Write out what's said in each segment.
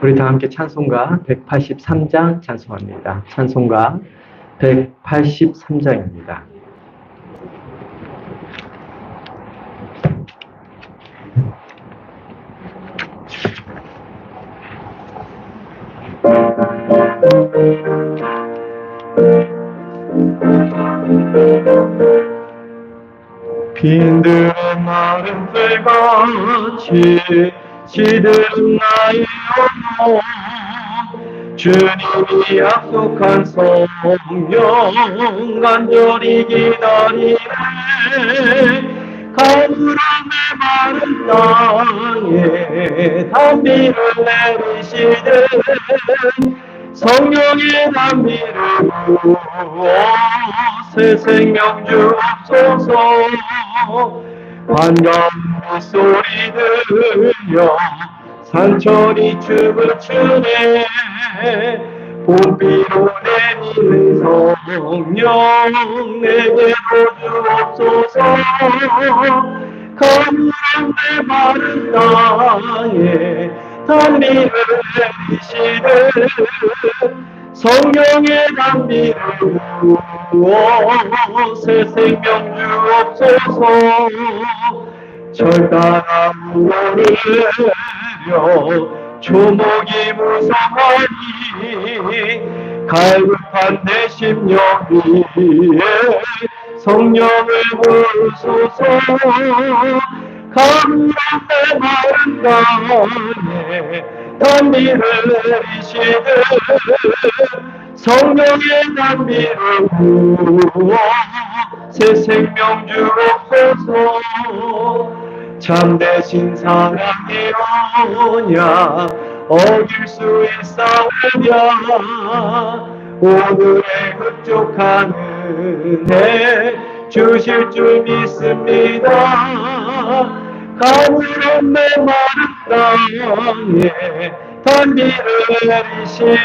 우리 다 함께 찬송가 183장 찬송합니다. 찬송가 183장입니다. 빈들의 마른 들같이 시들은 나의 영혼 주님이 약속한 성령 간절히 기다리네 가물함의 마른 땅에 단비를 내리시되 성령의 단비를 부어 새 생명 주옵소서 반가운 소리 들려 산천이 춤을 추네 봄비로 내리는 성령 내게로 주옵소서 가물함의 마른 땅에 단비를 내리시되 성령의 단비를 부어 새 생명 주옵소서 절단한 물을 내려 조목이 무성하니 갈급한 내 심령 위에 성령을 부으소서 가물함의 마른 땅에 단비를 내리시되 성령의 단비를 부어 새 생명 주옵소서 참되신 사랑이 오냐 어길 수 있사오냐 오늘의 흡족한 은혜 주실 줄 믿습니다 가물함의 마른 땅에 단비를 내리시네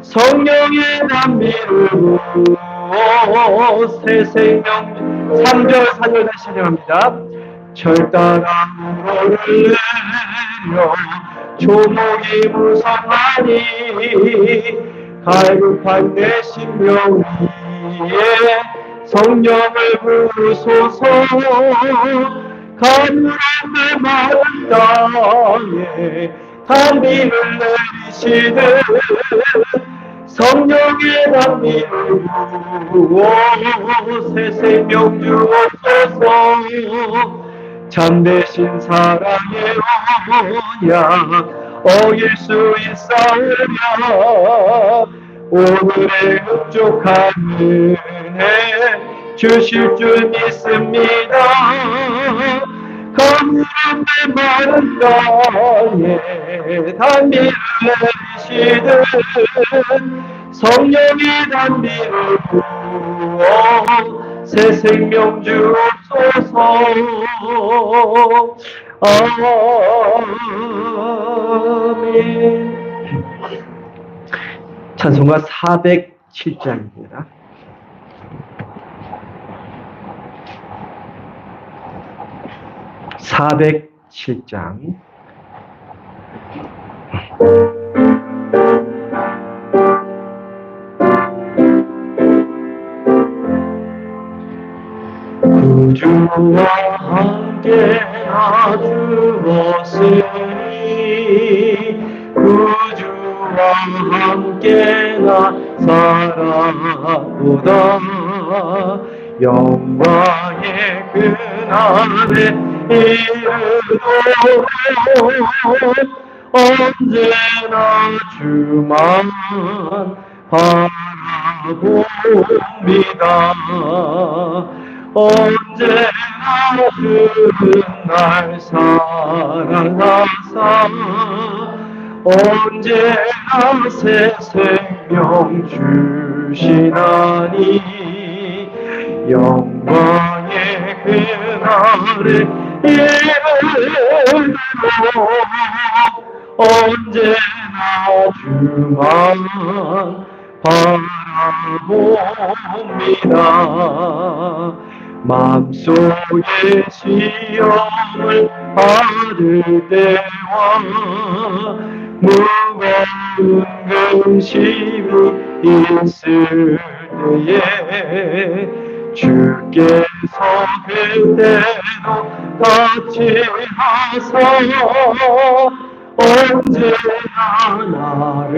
성령의 단비를 부어 새 생명 3절 4절 다시 찬양합니다. 절단한 우로를 내려 조목이 무성하니 갈급한 내 심령 위에 성령을 부으소서 가물함의 마른 땅에 단비를 내리시되 성령의 단비를 부어 새 생명 주옵소서 참되신 사랑의 오냐 어길 수 있사오냐 오늘의 흡족한 은혜 주실 줄 믿습니다 가물함의 마른 땅에 단비를 내리시듯 성령의 단비를 부어 새 생명 주옵소서 아멘. 찬송가 407장입니다. (407장) 구주와 함께 나 주었으니 구주와 함께 나 살았도다 영광의 그날에 이르도록 언제나 주만 바라봅니다 언제나 주는 날 사랑하사 언제나 새 생명 주시나니 영광의 그날에 이르도록 언제나 주만 바라봅니다 마음속에 시험을 받을 때와 무거운 근심이 있을 때에 주께서 그때도 같이 하사 언제나 나를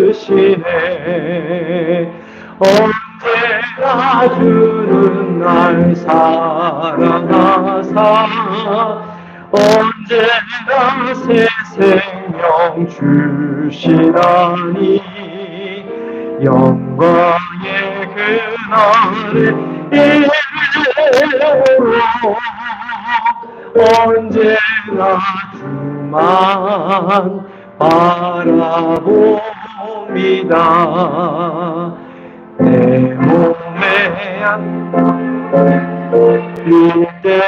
도와주시네. 언제나 주는 날 사랑하사 언제나 새 생명 주시다니 영광의 그날의 이름으로 언제나 주만 바라봅니다. 내 몸에 안길 때와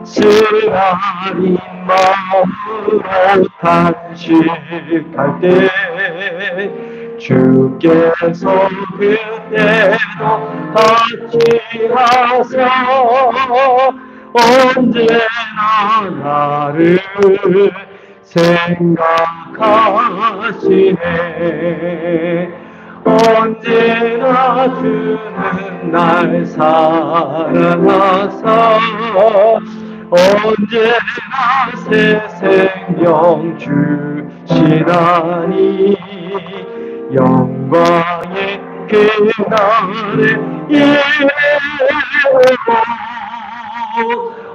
쓰라린 마음으로 탄식할 때 주께서 그때도 같이 하사 언제나 나를 생각하시네. 언제나 주는 날 사랑하사 언제나 새 생명 주시다니 영광의 그날의 이름으로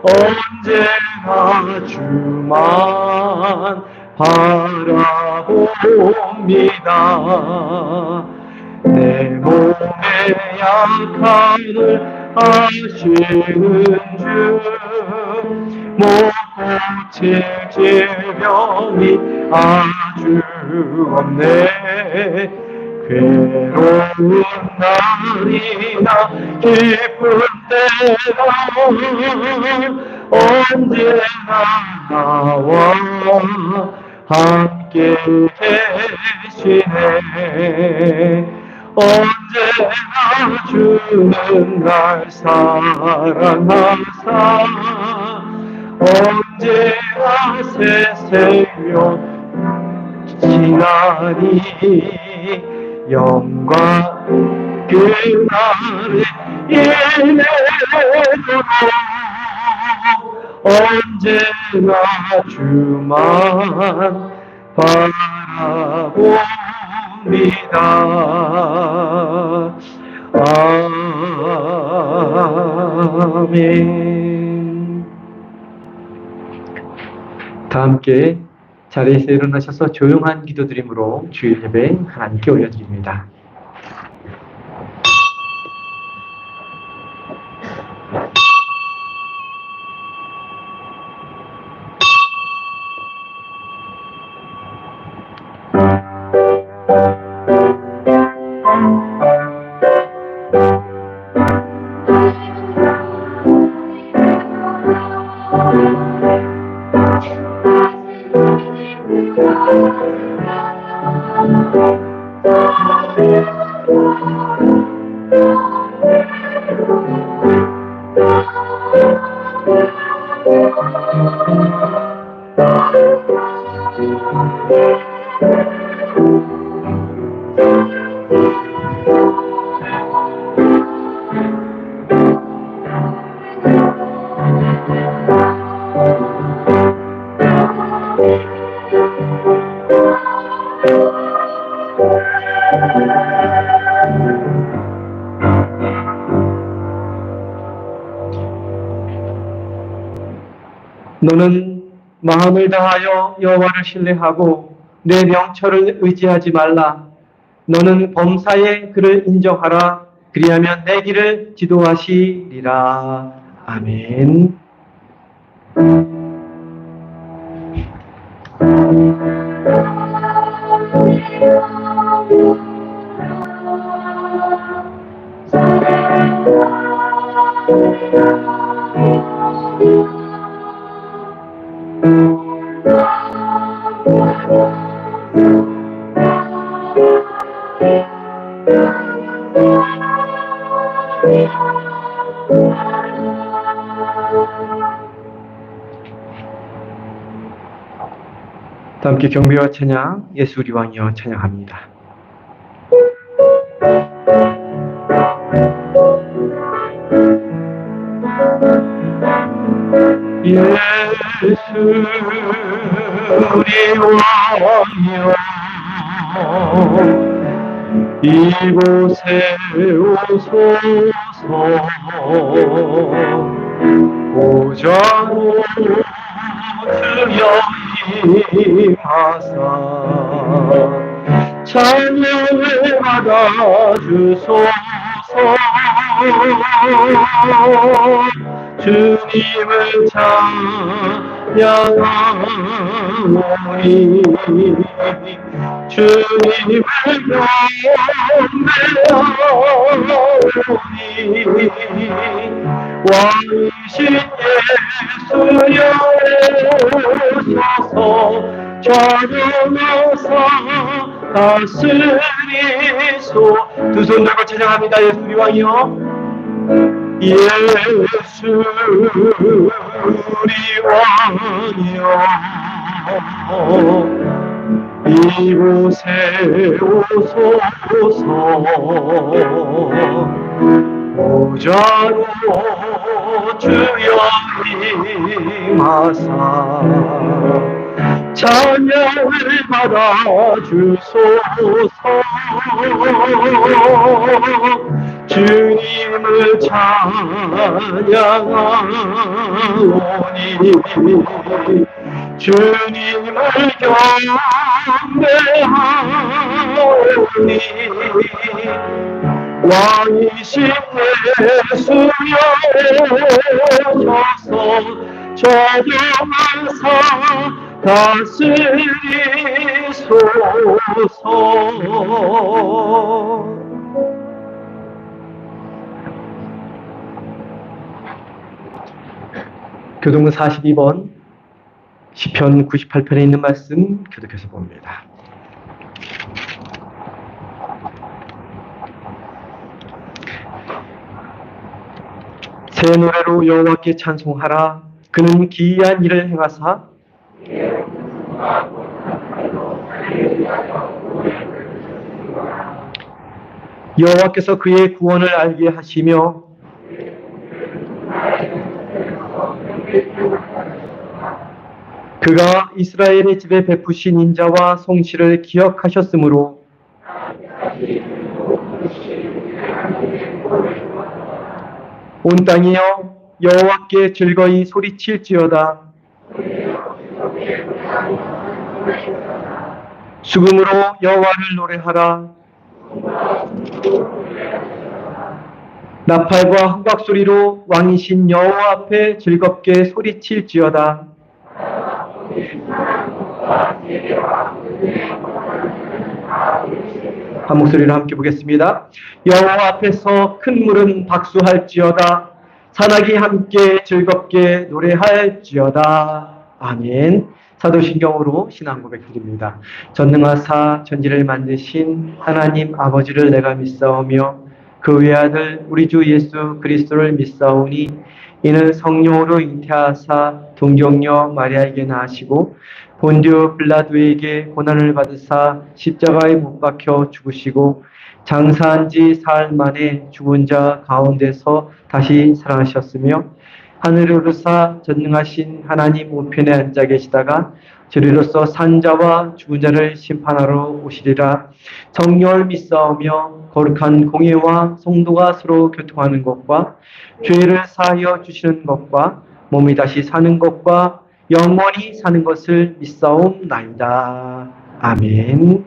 언제나 주만 바라봅니다. 내 몸의 약함을 아시는 주 못 고칠 질병이 아주 없네. 괴로운 날이나 기쁜 때나 언제나 나와 함께 계시네. 언제나 주는 날 사랑하사 언제나 새 생명 지나니 영광 그날의 이내로 언제나 주만 바라봅니다. 아멘. 다 함께 자리에서 일어나셔서 조용한 기도드림으로 주일 예배 하나님께 올려드립니다. 너는 마음을 다하여 여호와를 신뢰하고 내 명철을 의지하지 말라. 너는 범사에 그를 인정하라. 그리하면 내 길을 지도하시리라. 아멘. 다 함께 경배와 찬양, 예수 우리 왕이여 찬양합니다. 예수 우리 왕이여 이곳에 오소서. 보좌로 주여 임하사 찬양을 받아주소서. 주님을 찬양하오니 주님을 경배하오니 왕이신 예수여 오소서. 찬양하사 다스리소. 두 손 들고 찬양합니다. 예수 우리 왕이여 예수 우리 왕이여 이곳에 오소서. 보좌로 주여 임하사 찬양을 받아주소서. 주님을 찬양하오니 주님을 경배하오니 왕이신 예수여 오셔서 조정하사 다스리소서. 교동은 42번 시편 98편에 있는 말씀 교독해서 봅니다. 새 노래로 여호와께 찬송하라. 그는 기이한 일을 행하사 여호와께서 그의 구원을 알게 하시며 그가 이스라엘의 집에 베푸신 인자와 성실을 기억하셨으므로 온 땅이여 여호와께 즐거이 소리칠지어다. 수금으로 여호와를 노래하라. 나팔과 호각소리로 왕이신 여호와 앞에 즐겁게 소리칠지어다. 한 목소리로 함께 보겠습니다. 여호와 앞에서 큰 물은 박수할지어다. 산악이 함께 즐겁게 노래할지어다. 아멘. 사도신경으로 신앙 고백드립니다. 전능하사 전지를 만드신 하나님 아버지를 내가 믿사오며 그 외아들 우리 주 예수 그리스도를 믿사오니 이는 성령으로 잉태하사 동정녀 마리아에게 낳으시고 본디오 빌라도에게 고난을 받으사 십자가에 못 박혀 죽으시고 장사한 지 사흘 만에 죽은 자 가운데서 다시 살아나셨으며 하늘에 오르사 전능하신 하나님 우편에 앉아 계시다가 저리로서 산자와 죽은 자를 심판하러 오시리라. 성령을 믿사오며 거룩한 공예와 성도가 서로 교통하는 것과 죄를 사하여 주시는 것과 몸이 다시 사는 것과 영원히 사는 것을 믿사옵나이다. 아멘.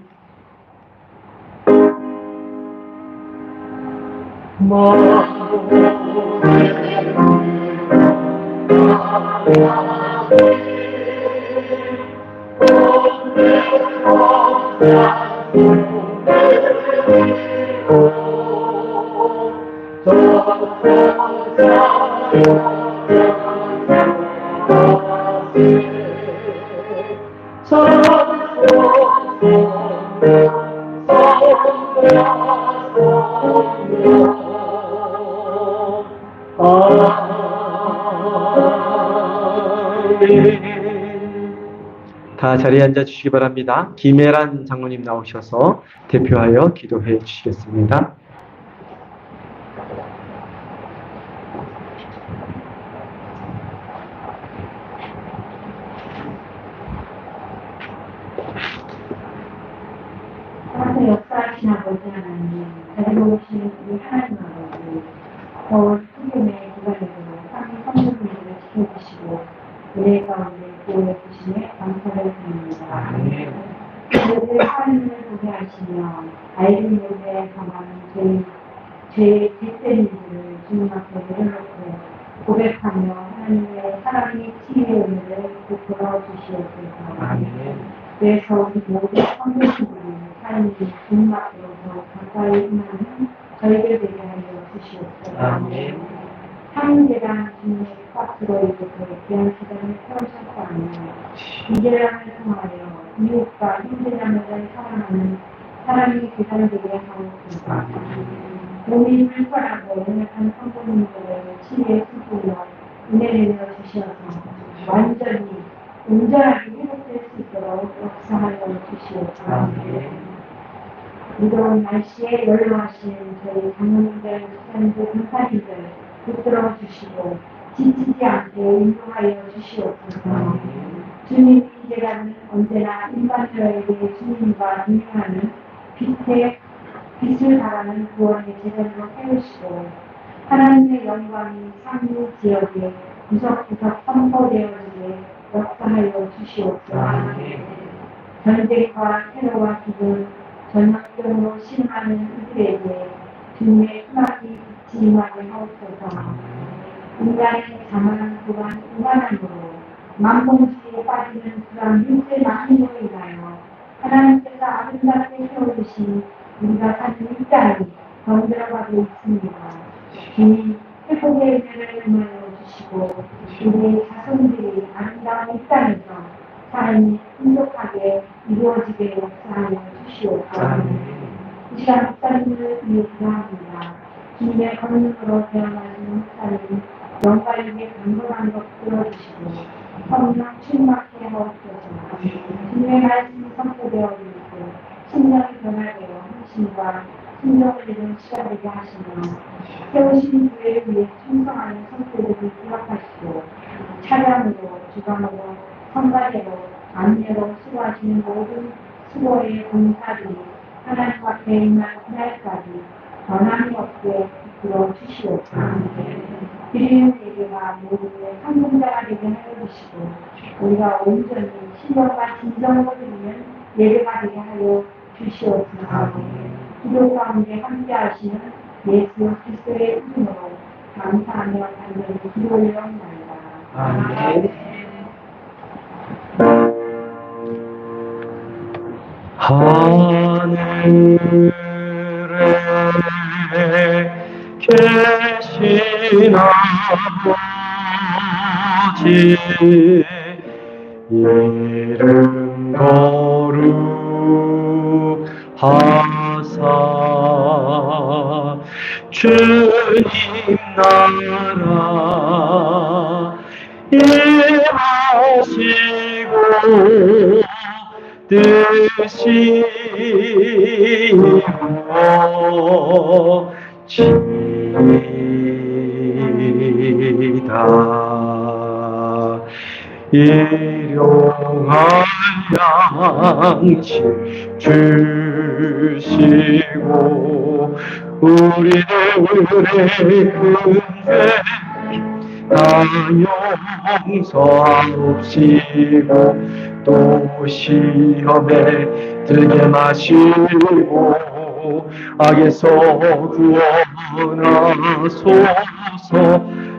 아멘. 다 자리에 앉아 주시기 바랍니다. 김혜란 장로님 나오셔서 대표하여 기도해 주시겠습니다. 하나님 역사하신 아버지 하나님, 자비로우신 우리 하나님 아버지, 겨울 풍경의 기간에도 상위 성도님들을 지켜주시고 은혜 가운데 구원해 주시며 감사를 드립니다. 그들의 하나님을 보게 하시며 아이를 몰래 당하는 죄의 뒷된 일들을 주님 앞에 내려놓고 고백하며 하나님의 사랑의 치유의 은혜를 베풀어 주시옵소서. 그래서 우리 모든 성도님들이 삶이 주님 앞으로서 가까이 임하는 저희들 되게 하여 주시옵소서. 상계랑 주님의 값으로 이렇게 귀한 시간을 태우셨다며 이제랑을 통하여 이웃과 형제자매를 사랑하는 사랑이 계산되게 하옵소서. 몸이 불편하고 연약한 성도님들의 치유에 숨기며 은혜 내려 주셔서 완전히 온전하게 회복될 수 있도록 역사하여 주시옵소서. 무더운 날씨에 연로하신 저희 장로님들, 목사님들, 권사님들 붙들어 주시고 지치지 않게 인도하여 주시옵소서. 주님 이제라는 언제나 일반자에게 주님과 동행하는 빛을 바라는 구원의 제자로 세우시고 하나님의 영광이 상류 지역에 구석구석 선포되어지게 역사하여 주시옵소서. 전쟁과 테러와 기근, 전염병으로 신음하는 이들에게 주님의 수막이 빛이 임하게 하옵소서. 인간의 자만한 불안, 무관함으로 만봉주의에 빠지는 그런 육체 만민으로 인하여 하나님께서 아름답게 세워주신 우리가 사는 이 땅이 병들어가고 있습니다. 주님 회복의 은혜를 임하여 주시고 우리의 자손들이 아름다운 이 땅에서 삶이 풍족하게 이루어지게 역사하여 주시옵소서. 이 시간 목사님을 위해 기도합니다. 주님의 권능으로 태어나는 목사님 영광에게 강건한 것 들어주시고 성령 충만케 하옵소서. 주님의 말씀이 선포되어 있고 심령이 변화되어 헌신과 순종을 이룬 시간 되게 하시며 세우신 교회를 위해 충성하는 성도들을 기억하시고 차량으로 주관으로 성가대로 안내로 수고하시는 모든 수고의 봉사들이 하나님 앞에 임한 그날까지 변함이 없게 이끌어 주시옵소서. 드리는 예배가 모두의 성공자가 되게 하여 주시고 우리가 온전히 신령과 진정으로 드리는 예배가 되게 하여 주시옵소서. 기도 가운데 함께 하시는 예수 그리스도의 이름으로 감사하며 간절히 기도 올려옵나이다. 아멘. 하늘에 계신 아버지 이름 거룩하사 주님 나라 임하시고 뜻이 이루어지이다. 일용할 양식 주시고 우리들의 근죄 다 용서하옵시고 또 시험에 들게 마시고 악에서 구원하소서.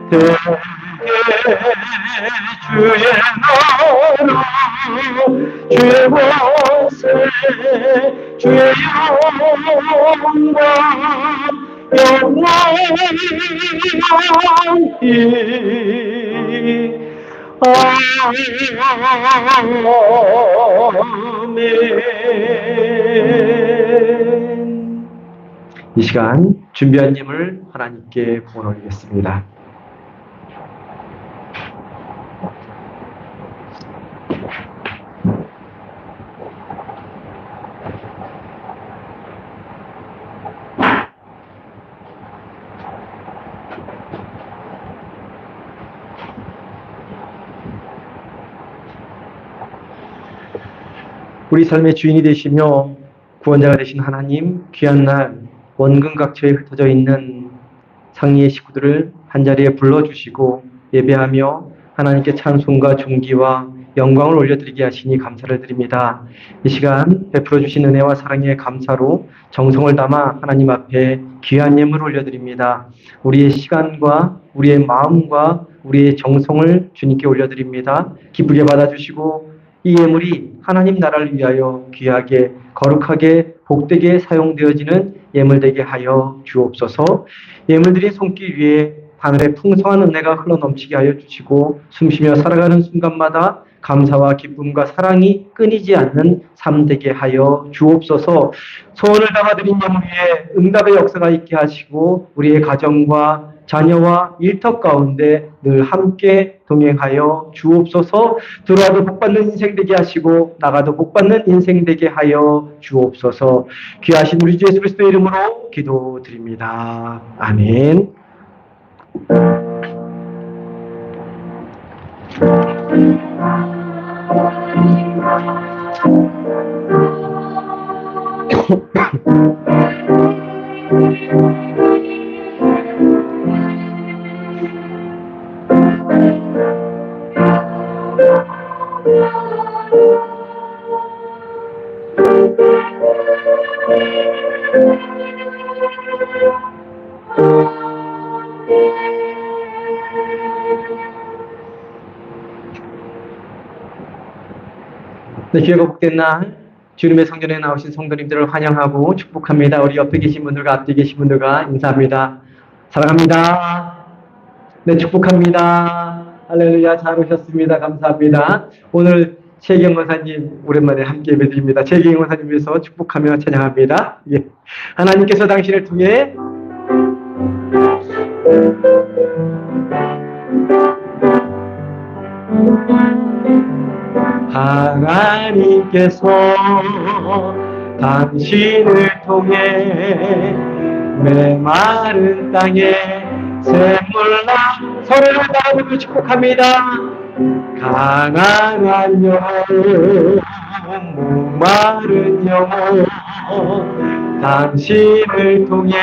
대개 주의 나라 주의 권세 주의 영광 영원히 아멘. 이 시간 준비한 님을 하나님께 부어 올리겠습니다. 우리 삶의 주인이 되시며 구원자가 되신 하나님, 귀한 날 원근 각처에 흩어져 있는 상리의 식구들을 한자리에 불러주시고 예배하며 하나님께 찬송과 존귀와 영광을 올려드리게 하시니 감사를 드립니다. 이 시간 베풀어 주신 은혜와 사랑에 감사로 정성을 담아 하나님 앞에 귀한 예물을 올려드립니다. 우리의 시간과 우리의 마음과 우리의 정성을 주님께 올려드립니다. 기쁘게 받아주시고 이 예물이 하나님 나라를 위하여 귀하게 거룩하게 복되게 사용되어지는 예물되게 하여 주옵소서. 예물들이 손길 위에 하늘의 풍성한 은혜가 흘러넘치게 하여 주시고 숨쉬며 살아가는 순간마다 감사와 기쁨과 사랑이 끊이지 않는 삶 되게 하여 주옵소서. 소원을 담아드린 예물 위에 응답의 역사가 있게 하시고 우리의 가정과 자녀와 일터 가운데 늘 함께 동행하여 주옵소서. 들어와도 복받는 인생 되게 하시고 나가도 복받는 인생 되게 하여 주옵소서. 귀하신 우리 주 예수 그리스도의 이름으로 기도드립니다. 아멘. 네, 귀하고 복된 날 주님의 성전에 나오신 성도님들을 환영하고 축복합니다. 우리 옆에 계신 분들과 앞뒤 계신 분들과 인사합니다. 사랑합니다. 네, 축복합니다. 할렐루야, 잘 오셨습니다. 감사합니다. 오늘 최경 권사님 오랜만에 함께 예배드립니다. 최경 권사님 위해서 축복하며 찬양합니다. 예. 하나님께서 당신을 통해 하나님께서 당신을 통해 메마른 땅에 샘물나 소리를 따르며 축복합니다. 가난한 영혼 목마른 영혼 당신을 통해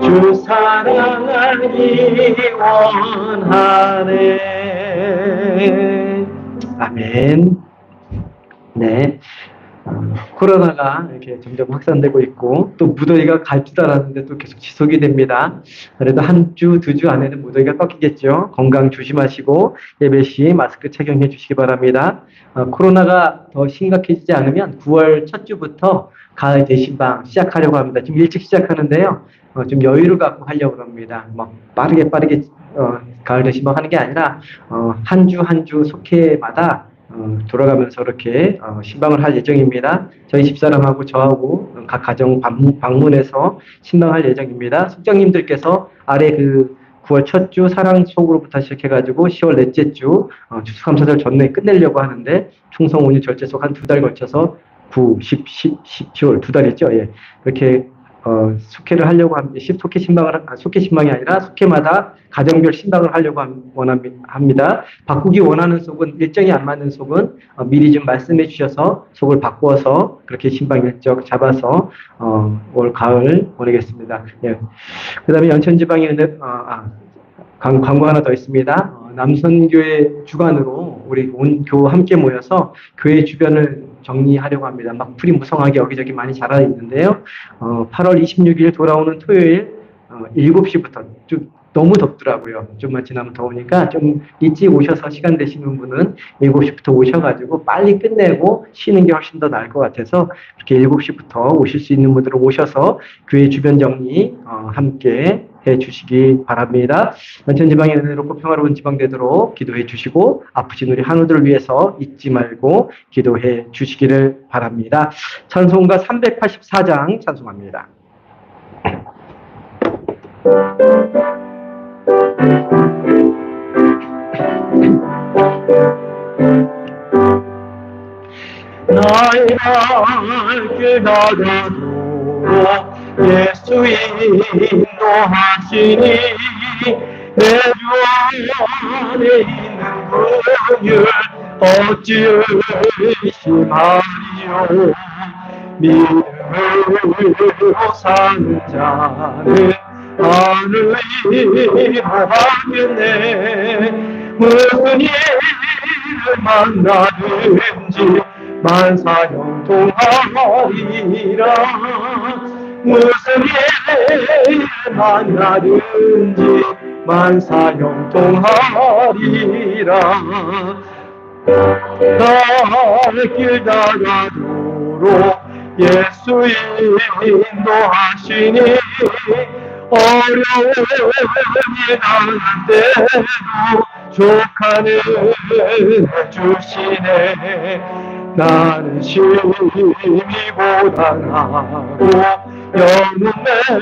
주 사랑하기 원하네. 아멘. 네. 코로나가 이렇게 점점 확산되고 있고 또 무더위가 갈 줄 알았는데 또 계속 지속이 됩니다. 그래도 한 주, 두 주 안에는 무더위가 꺾이겠죠. 건강 조심하시고 예배 시 마스크 착용해 주시기 바랍니다. 코로나가 더 심각해지지 않으면 9월 첫 주부터 가을 대신방 시작하려고 합니다. 좀 일찍 시작하는데요. 좀 여유를 갖고 하려고 합니다. 뭐 빠르게 가을 대신방 하는 게 아니라 한 주 한 주 속해마다 돌아가면서 이렇게 신방을 할 예정입니다. 저희 집사람하고 저하고 각 가정 방문해서 신방할 예정입니다. 숙장님들께서 아래 그 9월 첫 주 사랑 속으로부터 시작해가지고 10월 넷째 주 추수감사절 전후에 끝내려고 하는데 충성 온유 절제 속 한 2달 걸쳐서 9, 10, 10월 2달이죠. 예. 이렇게 숙회를 하려고 합니다. 속회 신방이 아니라 숙회마다 가정별 신방을 하려고 합니다. 바꾸기 원하는 속은 일정이 안 맞는 속은 미리 좀 말씀해 주셔서 속을 바꾸어서 그렇게 신방 일정 잡아서 올 가을 보내겠습니다. 예. 그다음에 연천지방에 광고 하나 더 있습니다. 남선교회 주관으로 우리 온 교 함께 모여서 교회 주변을 정리하려고 합니다. 막 풀이 무성하게 여기저기 많이 자라 있는데요. 8월 26일 돌아오는 토요일 7시부터 좀 너무 덥더라고요. 좀만 지나면 더우니까 좀 일찍 오셔서 시간 되시는 분은 7시부터 오셔가지고 빨리 끝내고 쉬는 게 훨씬 더 나을 것 같아서 이렇게 7시부터 오실 수 있는 분들은 오셔서 교회 주변 정리 함께 해 주시기 바랍니다. 연천지방의 은혜롭고 평화로운 지방 되도록 기도해 주시고 아프신 우리 한우들을 위해서 잊지 말고 기도해 주시기를 바랍니다. 찬송가 384장 찬송합니다. 나의 길 나가도록 예수 인도하시니 내 주 안에 있는 분을 어찌 의심하리요. 믿음으로 사는 자는 하늘이 하겠네. 무슨 일을 만나든지 만사형통하리라. 무슨 일을 만나든지 만사형통하리라. 갈 다가도록 예수 인도하시니 어려움이 나는데도 족하는 해주시네. 나는 심히보다 나고 영은 매우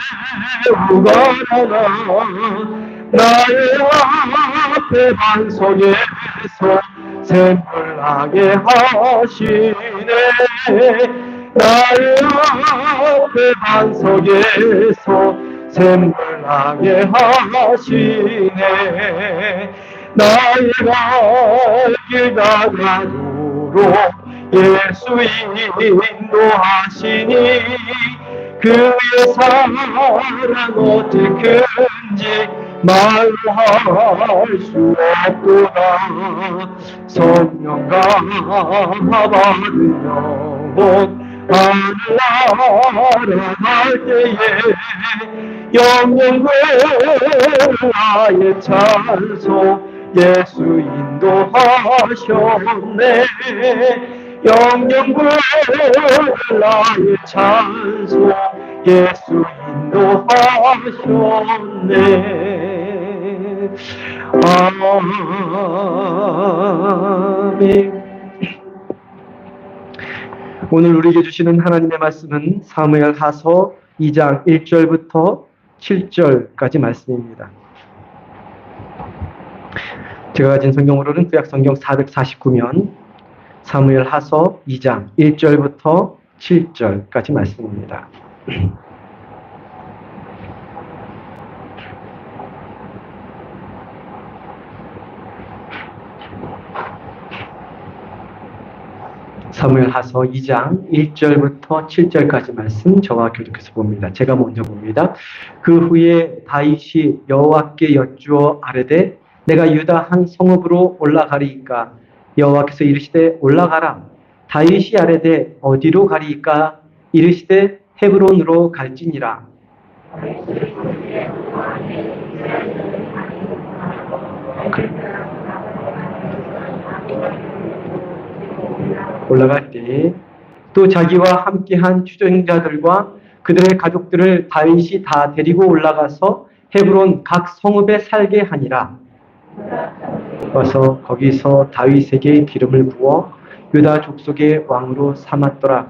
가난하. 나의 앞에 반석에서 샘물나게 하시네. 나의 앞에 반석에서 샘물나게 하시네. 나의 갈 길 다가도록 예수 인도하시니 그의 사랑 어찌 큰지 말할 수 없도다. 성령과 받은 영혼 하늘나라 갈 때에 영영을 나의 찬송 예수 인도하셨네. 영영을 나의 찬송 예수 인도하셨네. 아멘. 오늘 우리에게 주시는 하나님의 말씀은 사무엘하서 2장 1절부터 7절까지 말씀입니다. 제가 가진 성경으로는 구약성경 449면 사무엘하서 2장 1절부터 7절까지 말씀입니다. 사무엘하서 2장 1절부터 7절까지 말씀 저와 교독해서 봅니다. 제가 먼저 봅니다. 그 후에 다윗이 여호와께 여쭈어 아뢰되 내가 유다 한 성읍으로 올라가리이까. 여호와께서 이르시되 올라가라. 다윗이 아뢰되 어디로 가리이까. 이르시되 헤브론으로 갈지니라. 올라갈 때 또 자기와 함께한 추종자들과 그들의 가족들을 다윗이 다 데리고 올라가서 헤브론 각 성읍에 살게 하니라. 와서 거기서 다윗에게 기름을 부어 유다 족속의 왕으로 삼았더라.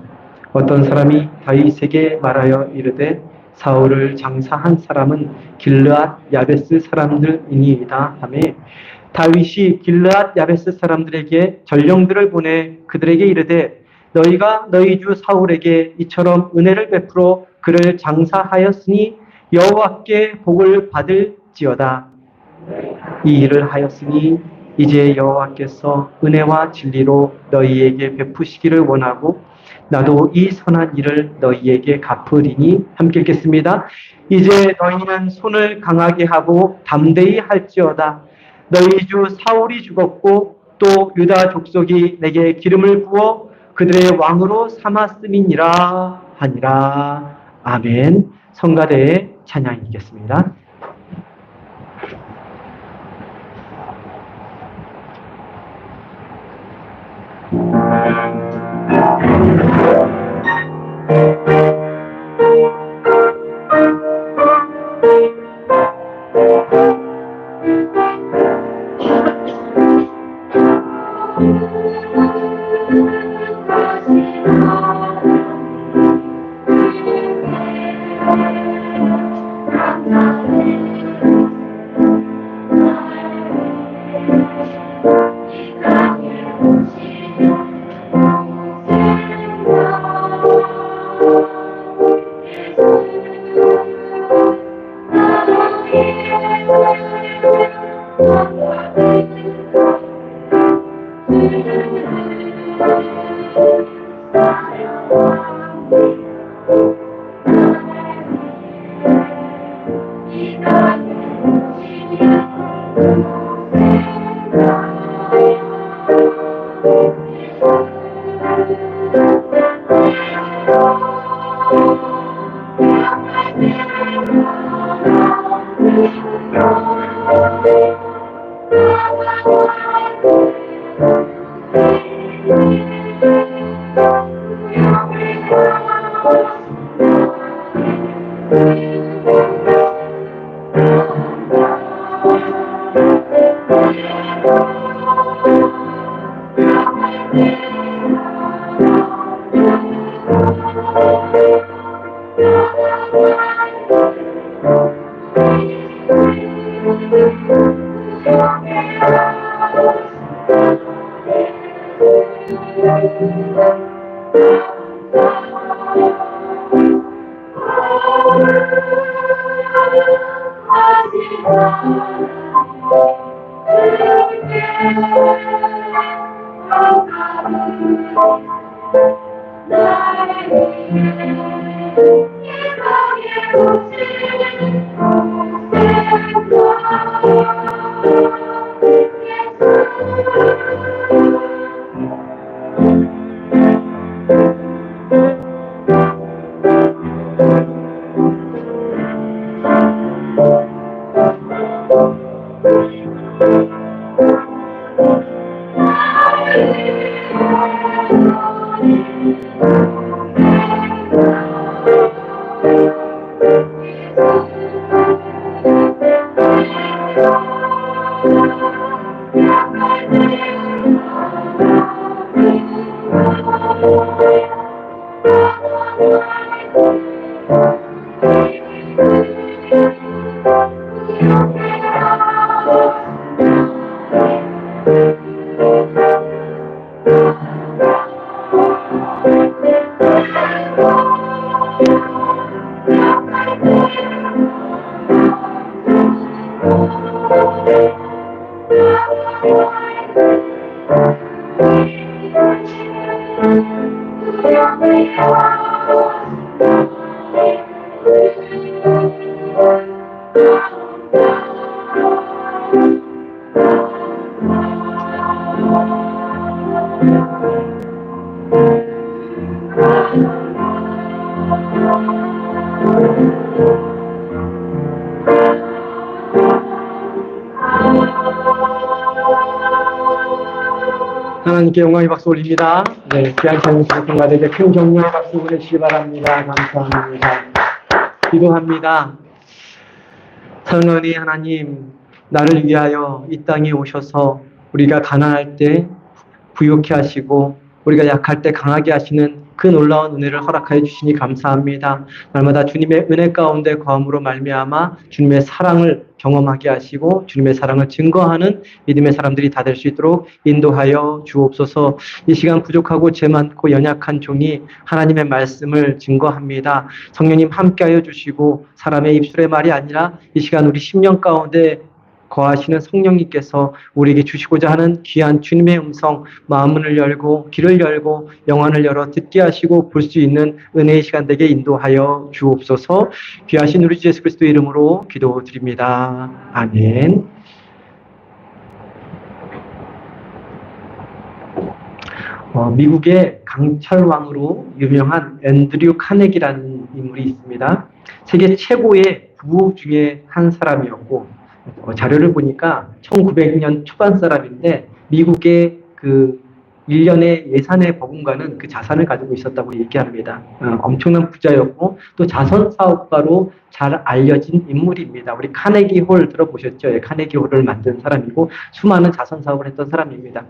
어떤 사람이 다윗에게 말하여 이르되 사울을 장사한 사람은 길르앗 야베스 사람들이니이다 하매 다윗이 길르앗 야베스 사람들에게 전령들을 보내 그들에게 이르되 너희가 너희 주 사울에게 이처럼 은혜를 베풀어 그를 장사하였으니 여호와께 복을 받을지어다. 이 일을 하였으니 이제 여호와께서 은혜와 진리로 너희에게 베푸시기를 원하고 나도 이 선한 일을 너희에게 갚으리니. 함께 읽겠습니다. 이제 너희는 손을 강하게 하고 담대히 할지어다. 너희 주 사울이 죽었고 또 유다 족속이 내게 기름을 부어 그들의 왕으로 삼았음이니라 하니라. 아멘. 성가대의 찬양이겠습니다. Amen. 하나님께 영광의 박수 올립니다. 네, 귀한 찬양팀가들에게 큰 격려의 박수 보내시기 바랍니다. 감사합니다. 기도합니다. 사랑하는 하나님, 나를 위하여 이 땅에 오셔서 우리가 가난할 때 부유케 하시고 우리가 약할 때 강하게 하시는 그 놀라운 은혜를 허락하여 주시니 감사합니다. 날마다 주님의 은혜 가운데 거함으로 말미암아 주님의 사랑을 경험하게 하시고 주님의 사랑을 증거하는 믿음의 사람들이 다 될 수 있도록 인도하여 주옵소서. 이 시간 부족하고 죄 많고 연약한 종이 하나님의 말씀을 증거합니다. 성령님 함께하여 주시고 사람의 입술의 말이 아니라 이 시간 우리 심령 가운데 거하시는 성령님께서 우리에게 주시고자 하는 귀한 주님의 음성, 마음문을 열고 길을 열고 영안을 열어 듣게 하시고 볼 수 있는 은혜의 시간 되게 인도하여 주옵소서. 귀하신 우리 주 예수 그리스도의 이름으로 기도드립니다. 아멘. 미국의 강철왕으로 유명한 앤드류 카네기라는 인물이 있습니다. 세계 최고의 부호 중에 한 사람이었고 자료를 보니까 1900년 초반 사람인데 미국의 그 1년의 예산에 버금가는 그 자산을 가지고 있었다고 얘기합니다. 엄청난 부자였고 또 자선 사업가로 잘 알려진 인물입니다. 우리 카네기 홀 들어보셨죠? 예, 카네기 홀을 만든 사람이고 수많은 자선 사업을 했던 사람입니다.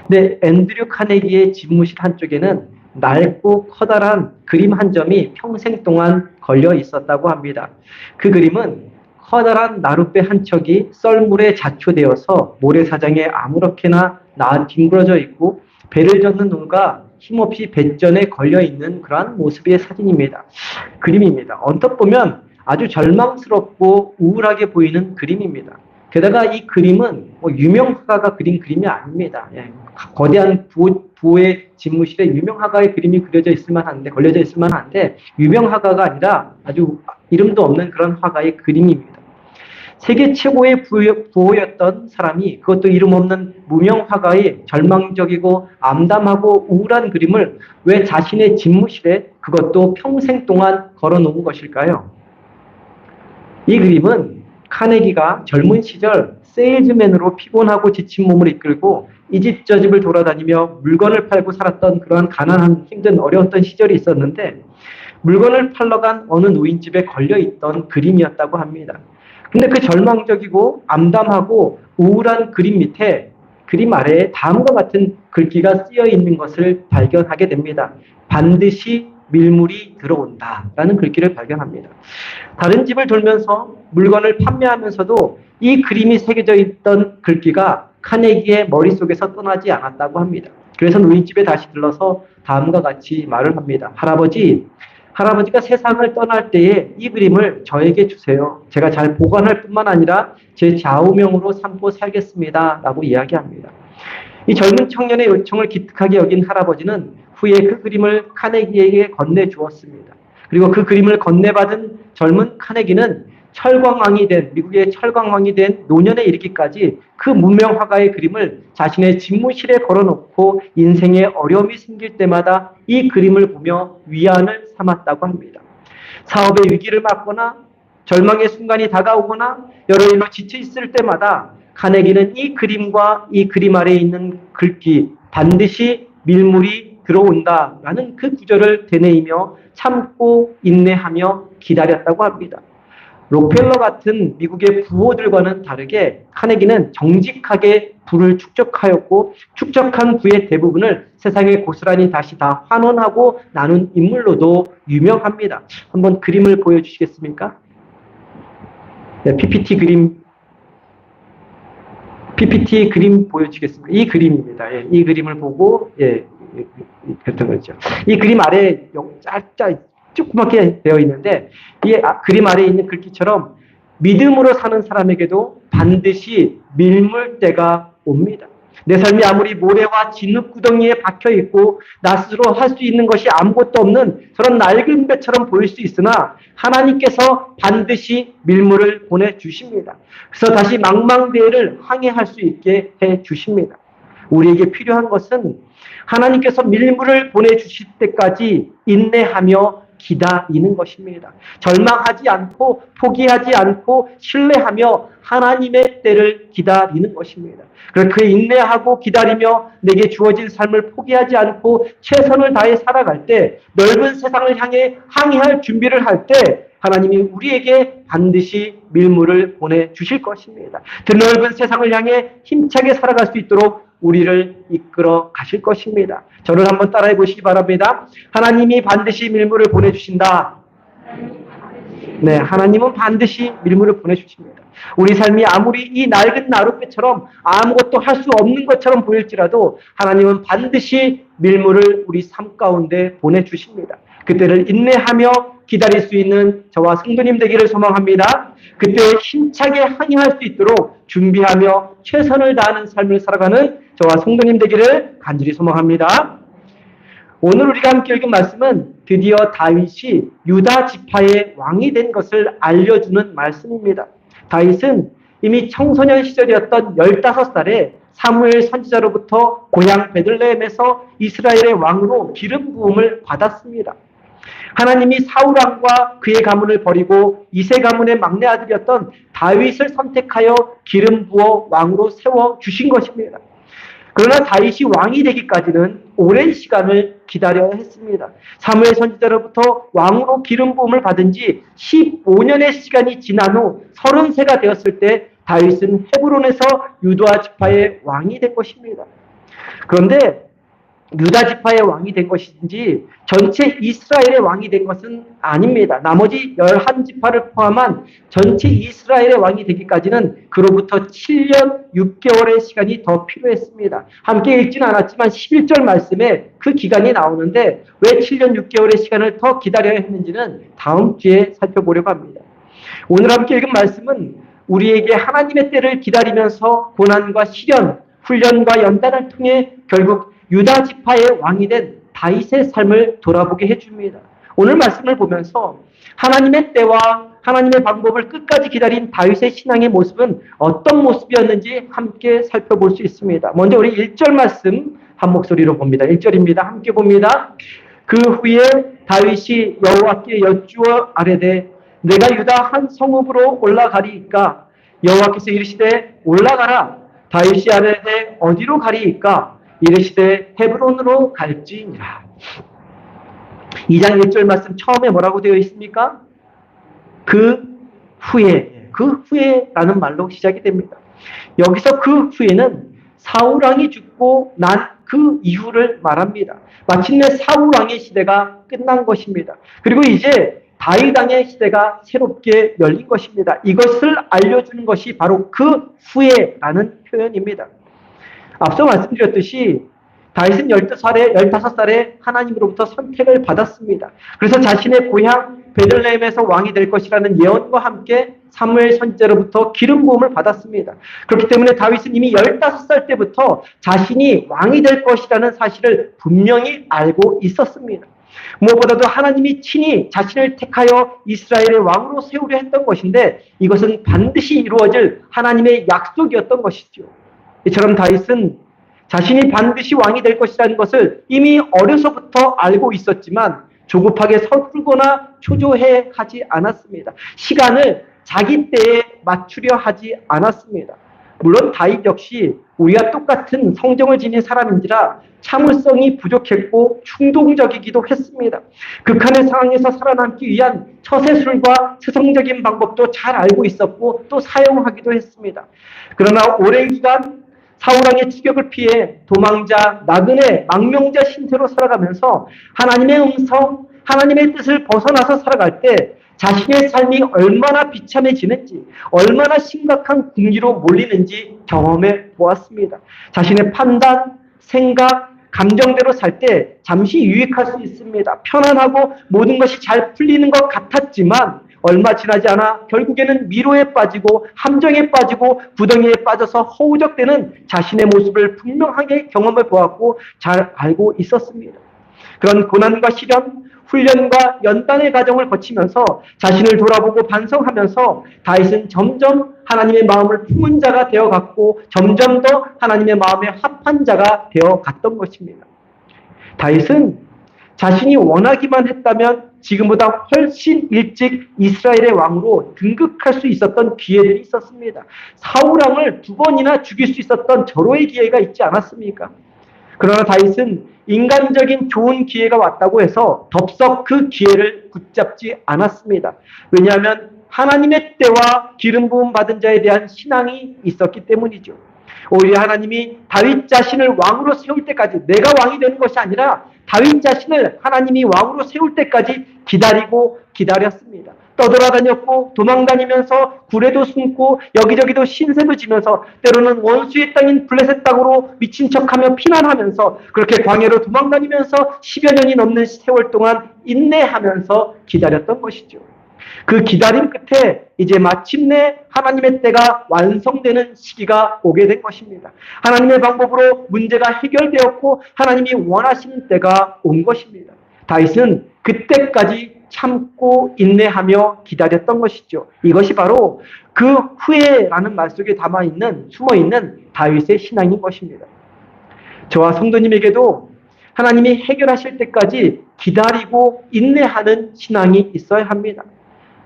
근데 앤드류 카네기의 집무실 한쪽에는 낡고 커다란 그림 한 점이 평생 동안 걸려 있었다고 합니다. 그 그림은 커다란 나룻배 한 척이 썰물에 자초되어서 모래사장에 아무렇게나 뒹굴어져 있고 배를 젓는 놈과 힘없이 배전에 걸려있는 그러한 모습의 사진입니다. 그림입니다. 언뜻 보면 아주 절망스럽고 우울하게 보이는 그림입니다. 게다가 이 그림은 유명 화가가 그린 그림이 아닙니다. 거대한 부호의 집무실에 유명 화가의 그림이 걸려져 있을 만한데 유명 화가가 아니라 아주 이름도 없는 그런 화가의 그림입니다. 세계 최고의 부호였던 사람이 그것도 이름 없는 무명 화가의 절망적이고 암담하고 우울한 그림을 왜 자신의 집무실에 그것도 평생 동안 걸어놓은 것일까요? 이 그림은 카네기가 젊은 시절 세일즈맨으로 피곤하고 지친 몸을 이끌고 이 집 저 집을 돌아다니며 물건을 팔고 살았던 그러한 가난한 힘든 어려웠던 시절이 있었는데 물건을 팔러 간 어느 노인집에 걸려있던 그림이었다고 합니다. 근데 그 절망적이고 암담하고 우울한 그림 밑에 그림 아래에 다음과 같은 글귀가 쓰여 있는 것을 발견하게 됩니다. 반드시 밀물이 들어온다 라는 글귀를 발견합니다. 다른 집을 돌면서 물건을 판매하면서도 이 그림이 새겨져 있던 글귀가 카네기의 머릿속에서 떠나지 않았다고 합니다. 그래서 노인집에 다시 들러서 다음과 같이 말을 합니다. 할아버지가 세상을 떠날 때에 이 그림을 저에게 주세요. 제가 잘 보관할 뿐만 아니라 제 좌우명으로 삼고 살겠습니다. 라고 이야기합니다. 이 젊은 청년의 요청을 기특하게 여긴 할아버지는 후에 그 그림을 카네기에게 건네주었습니다. 그리고 그 그림을 건네받은 젊은 카네기는 미국의 철광왕이 된 노년에 이르기까지 그 무명 화가의 그림을 자신의 집무실에 걸어놓고 인생에 어려움이 생길 때마다 이 그림을 보며 위안을 삼았다고 합니다. 사업의 위기를 맞거나 절망의 순간이 다가오거나 여러 일로 지쳐 있을 때마다 카네기는 이 그림과 이 그림 아래에 있는 글귀 반드시 밀물이 들어온다라는 그 구절을 되뇌이며 참고 인내하며 기다렸다고 합니다. 록펠러 같은 미국의 부호들과는 다르게 카네기는 정직하게 부를 축적하였고 축적한 부의 대부분을 세상에 고스란히 다시 다 환원하고 나눈 인물로도 유명합니다. 한번 그림을 보여주시겠습니까? 네, PPT 그림 보여주시겠습니까? 이 그림입니다. 예, 이 그림을 보고 그랬던 거죠. 이 그림 아래에 조그맣게 되어 있는데 이 그림 아래에 있는 글귀처럼 믿음으로 사는 사람에게도 반드시 밀물 때가 옵니다. 내 삶이 아무리 모래와 진흙구덩이에 박혀있고 나 스스로 할 수 있는 것이 아무것도 없는 저런 낡은 배처럼 보일 수 있으나 하나님께서 반드시 밀물을 보내주십니다. 그래서 다시 망망대해를 항해할 수 있게 해주십니다. 우리에게 필요한 것은 하나님께서 밀물을 보내주실 때까지 인내하며 기다리는 것입니다. 절망하지 않고 포기하지 않고 신뢰하며 하나님의 때를 기다리는 것입니다. 그래서 그 인내하고 기다리며 내게 주어진 삶을 포기하지 않고 최선을 다해 살아갈 때 넓은 세상을 향해 항해할 준비를 할 때 하나님이 우리에게 반드시 밀물을 보내주실 것입니다. 드넓은 세상을 향해 힘차게 살아갈 수 있도록 우리를 이끌어 가실 것입니다. 저를 한번 따라해 보시기 바랍니다. 하나님이 반드시 밀물을 보내주신다. 네, 하나님은 반드시 밀물을 보내주십니다. 우리 삶이 아무리 이 낡은 나룻배처럼 아무것도 할 수 없는 것처럼 보일지라도 하나님은 반드시 밀물을 우리 삶 가운데 보내주십니다. 그때를 인내하며 기다릴 수 있는 저와 성도님 되기를 소망합니다. 그때 힘차게 항해할 수 있도록 준비하며 최선을 다하는 삶을 살아가는 저와 성도님 되기를 간절히 소망합니다. 오늘 우리가 함께 읽은 말씀은 드디어 다윗이 유다 지파의 왕이 된 것을 알려주는 말씀입니다. 다윗은 이미 청소년 시절이었던 15살에 사무엘 선지자로부터 고향 베들레헴에서 이스라엘의 왕으로 기름 부음을 받았습니다. 하나님이 사울왕과 그의 가문을 버리고 이세 가문의 막내 아들이었던 다윗을 선택하여 기름 부어 왕으로 세워 주신 것입니다. 그러나 다윗이 왕이 되기까지는 오랜 시간을 기다려야 했습니다. 사무엘 선지자로부터 왕으로 기름 부음을 받은 지 15년의 시간이 지난 후 30세가 되었을 때 다윗은 헤브론에서 유다 지파의 왕이 된 것입니다. 그런데 유다 지파의 왕이 된 것인지 전체 이스라엘의 왕이 된 것은 아닙니다. 나머지 11지파를 포함한 전체 이스라엘의 왕이 되기까지는 그로부터 7년 6개월의 시간이 더 필요했습니다. 함께 읽지는 않았지만 11절 말씀에 그 기간이 나오는데 왜 7년 6개월의 시간을 더 기다려야 했는지는 다음 주에 살펴보려고 합니다. 오늘 함께 읽은 말씀은 우리에게 하나님의 때를 기다리면서 고난과 시련, 훈련과 연단을 통해 결국 유다 지파의 왕이 된 다윗의 삶을 돌아보게 해줍니다. 오늘 말씀을 보면서 하나님의 때와 하나님의 방법을 끝까지 기다린 다윗의 신앙의 모습은 어떤 모습이었는지 함께 살펴볼 수 있습니다. 먼저 우리 1절 말씀 한 목소리로 봅니다. 1절입니다. 함께 봅니다. 그 후에 다윗이 여호와께 여쭈어 아뢰되 내가 유다 한 성읍으로 올라가리이까 여호와께서 이르시되 올라가라. 다윗이 아뢰되 어디로 가리이까 이르시되 헤브론으로 갈지니라. 2장 1절 말씀 처음에 뭐라고 되어 있습니까? 그 후에라는 말로 시작이 됩니다. 여기서 그 후에는 사울왕이 죽고 난 그 이후를 말합니다. 마침내 사울왕의 시대가 끝난 것입니다. 그리고 이제 다윗왕의 시대가 새롭게 열린 것입니다. 이것을 알려주는 것이 바로 그 후에라는 표현입니다. 앞서 말씀드렸듯이 다윗은 15살에 하나님으로부터 선택을 받았습니다. 그래서 자신의 고향 베들레헴에서 왕이 될 것이라는 예언과 함께 사무엘 선지자로부터 기름 부음을 받았습니다. 그렇기 때문에 다윗은 이미 15살 때부터 자신이 왕이 될 것이라는 사실을 분명히 알고 있었습니다. 무엇보다도 하나님이 친히 자신을 택하여 이스라엘의 왕으로 세우려 했던 것인데 이것은 반드시 이루어질 하나님의 약속이었던 것이죠. 이처럼 다윗은 자신이 반드시 왕이 될 것이라는 것을 이미 어려서부터 알고 있었지만 조급하게 서툴거나 초조해 하지 않았습니다. 시간을 자기 때에 맞추려 하지 않았습니다. 물론 다윗 역시 우리와 똑같은 성정을 지닌 사람인지라 참을성이 부족했고 충동적이기도 했습니다. 극한의 상황에서 살아남기 위한 처세술과 세속적인 방법도 잘 알고 있었고 또 사용하기도 했습니다. 그러나 오랜 기간 사울왕의 추격을 피해 도망자, 나그네, 망명자 신세로 살아가면서 하나님의 음성, 하나님의 뜻을 벗어나서 살아갈 때 자신의 삶이 얼마나 비참해지는지, 얼마나 심각한 궁지로 몰리는지 경험해 보았습니다. 자신의 판단, 생각, 감정대로 살 때 잠시 유익할 수 있습니다. 편안하고 모든 것이 잘 풀리는 것 같았지만 얼마 지나지 않아 결국에는 미로에 빠지고 함정에 빠지고 구덩이에 빠져서 허우적대는 자신의 모습을 분명하게 경험해 보았고 잘 알고 있었습니다. 그런 고난과 시련, 훈련과 연단의 과정을 거치면서 자신을 돌아보고 반성하면서 다윗은 점점 하나님의 마음을 품은 자가 되어갔고 점점 더 하나님의 마음에 합한 자가 되어갔던 것입니다. 다윗은 자신이 원하기만 했다면 지금보다 훨씬 일찍 이스라엘의 왕으로 등극할 수 있었던 기회들이 있었습니다. 사울왕을 2번이나 죽일 수 있었던 절호의 기회가 있지 않았습니까? 그러나 다윗은 인간적인 좋은 기회가 왔다고 해서 덥석 그 기회를 붙잡지 않았습니다. 왜냐하면 하나님의 때와 기름 부음 받은 자에 대한 신앙이 있었기 때문이죠. 오히려 하나님이 다윗 자신을 왕으로 세울 때까지 내가 왕이 되는 것이 아니라 다윗 자신을 하나님이 왕으로 세울 때까지 기다리고 기다렸습니다. 떠돌아다녔고 도망다니면서 굴에도 숨고 여기저기도 신세도 지면서 때로는 원수의 땅인 블레셋 땅으로 미친 척하며 피난하면서 그렇게 광야로 도망다니면서 10여 년이 넘는 세월 동안 인내하면서 기다렸던 것이죠. 그 기다림 끝에 이제 마침내 하나님의 때가 완성되는 시기가 오게 된 것입니다. 하나님의 방법으로 문제가 해결되었고 하나님이 원하시는 때가 온 것입니다. 다윗은 그때까지 참고 인내하며 기다렸던 것이죠. 이것이 바로 그 후에라는 말 속에 숨어있는 다윗의 신앙인 것입니다. 저와 성도님에게도 하나님이 해결하실 때까지 기다리고 인내하는 신앙이 있어야 합니다.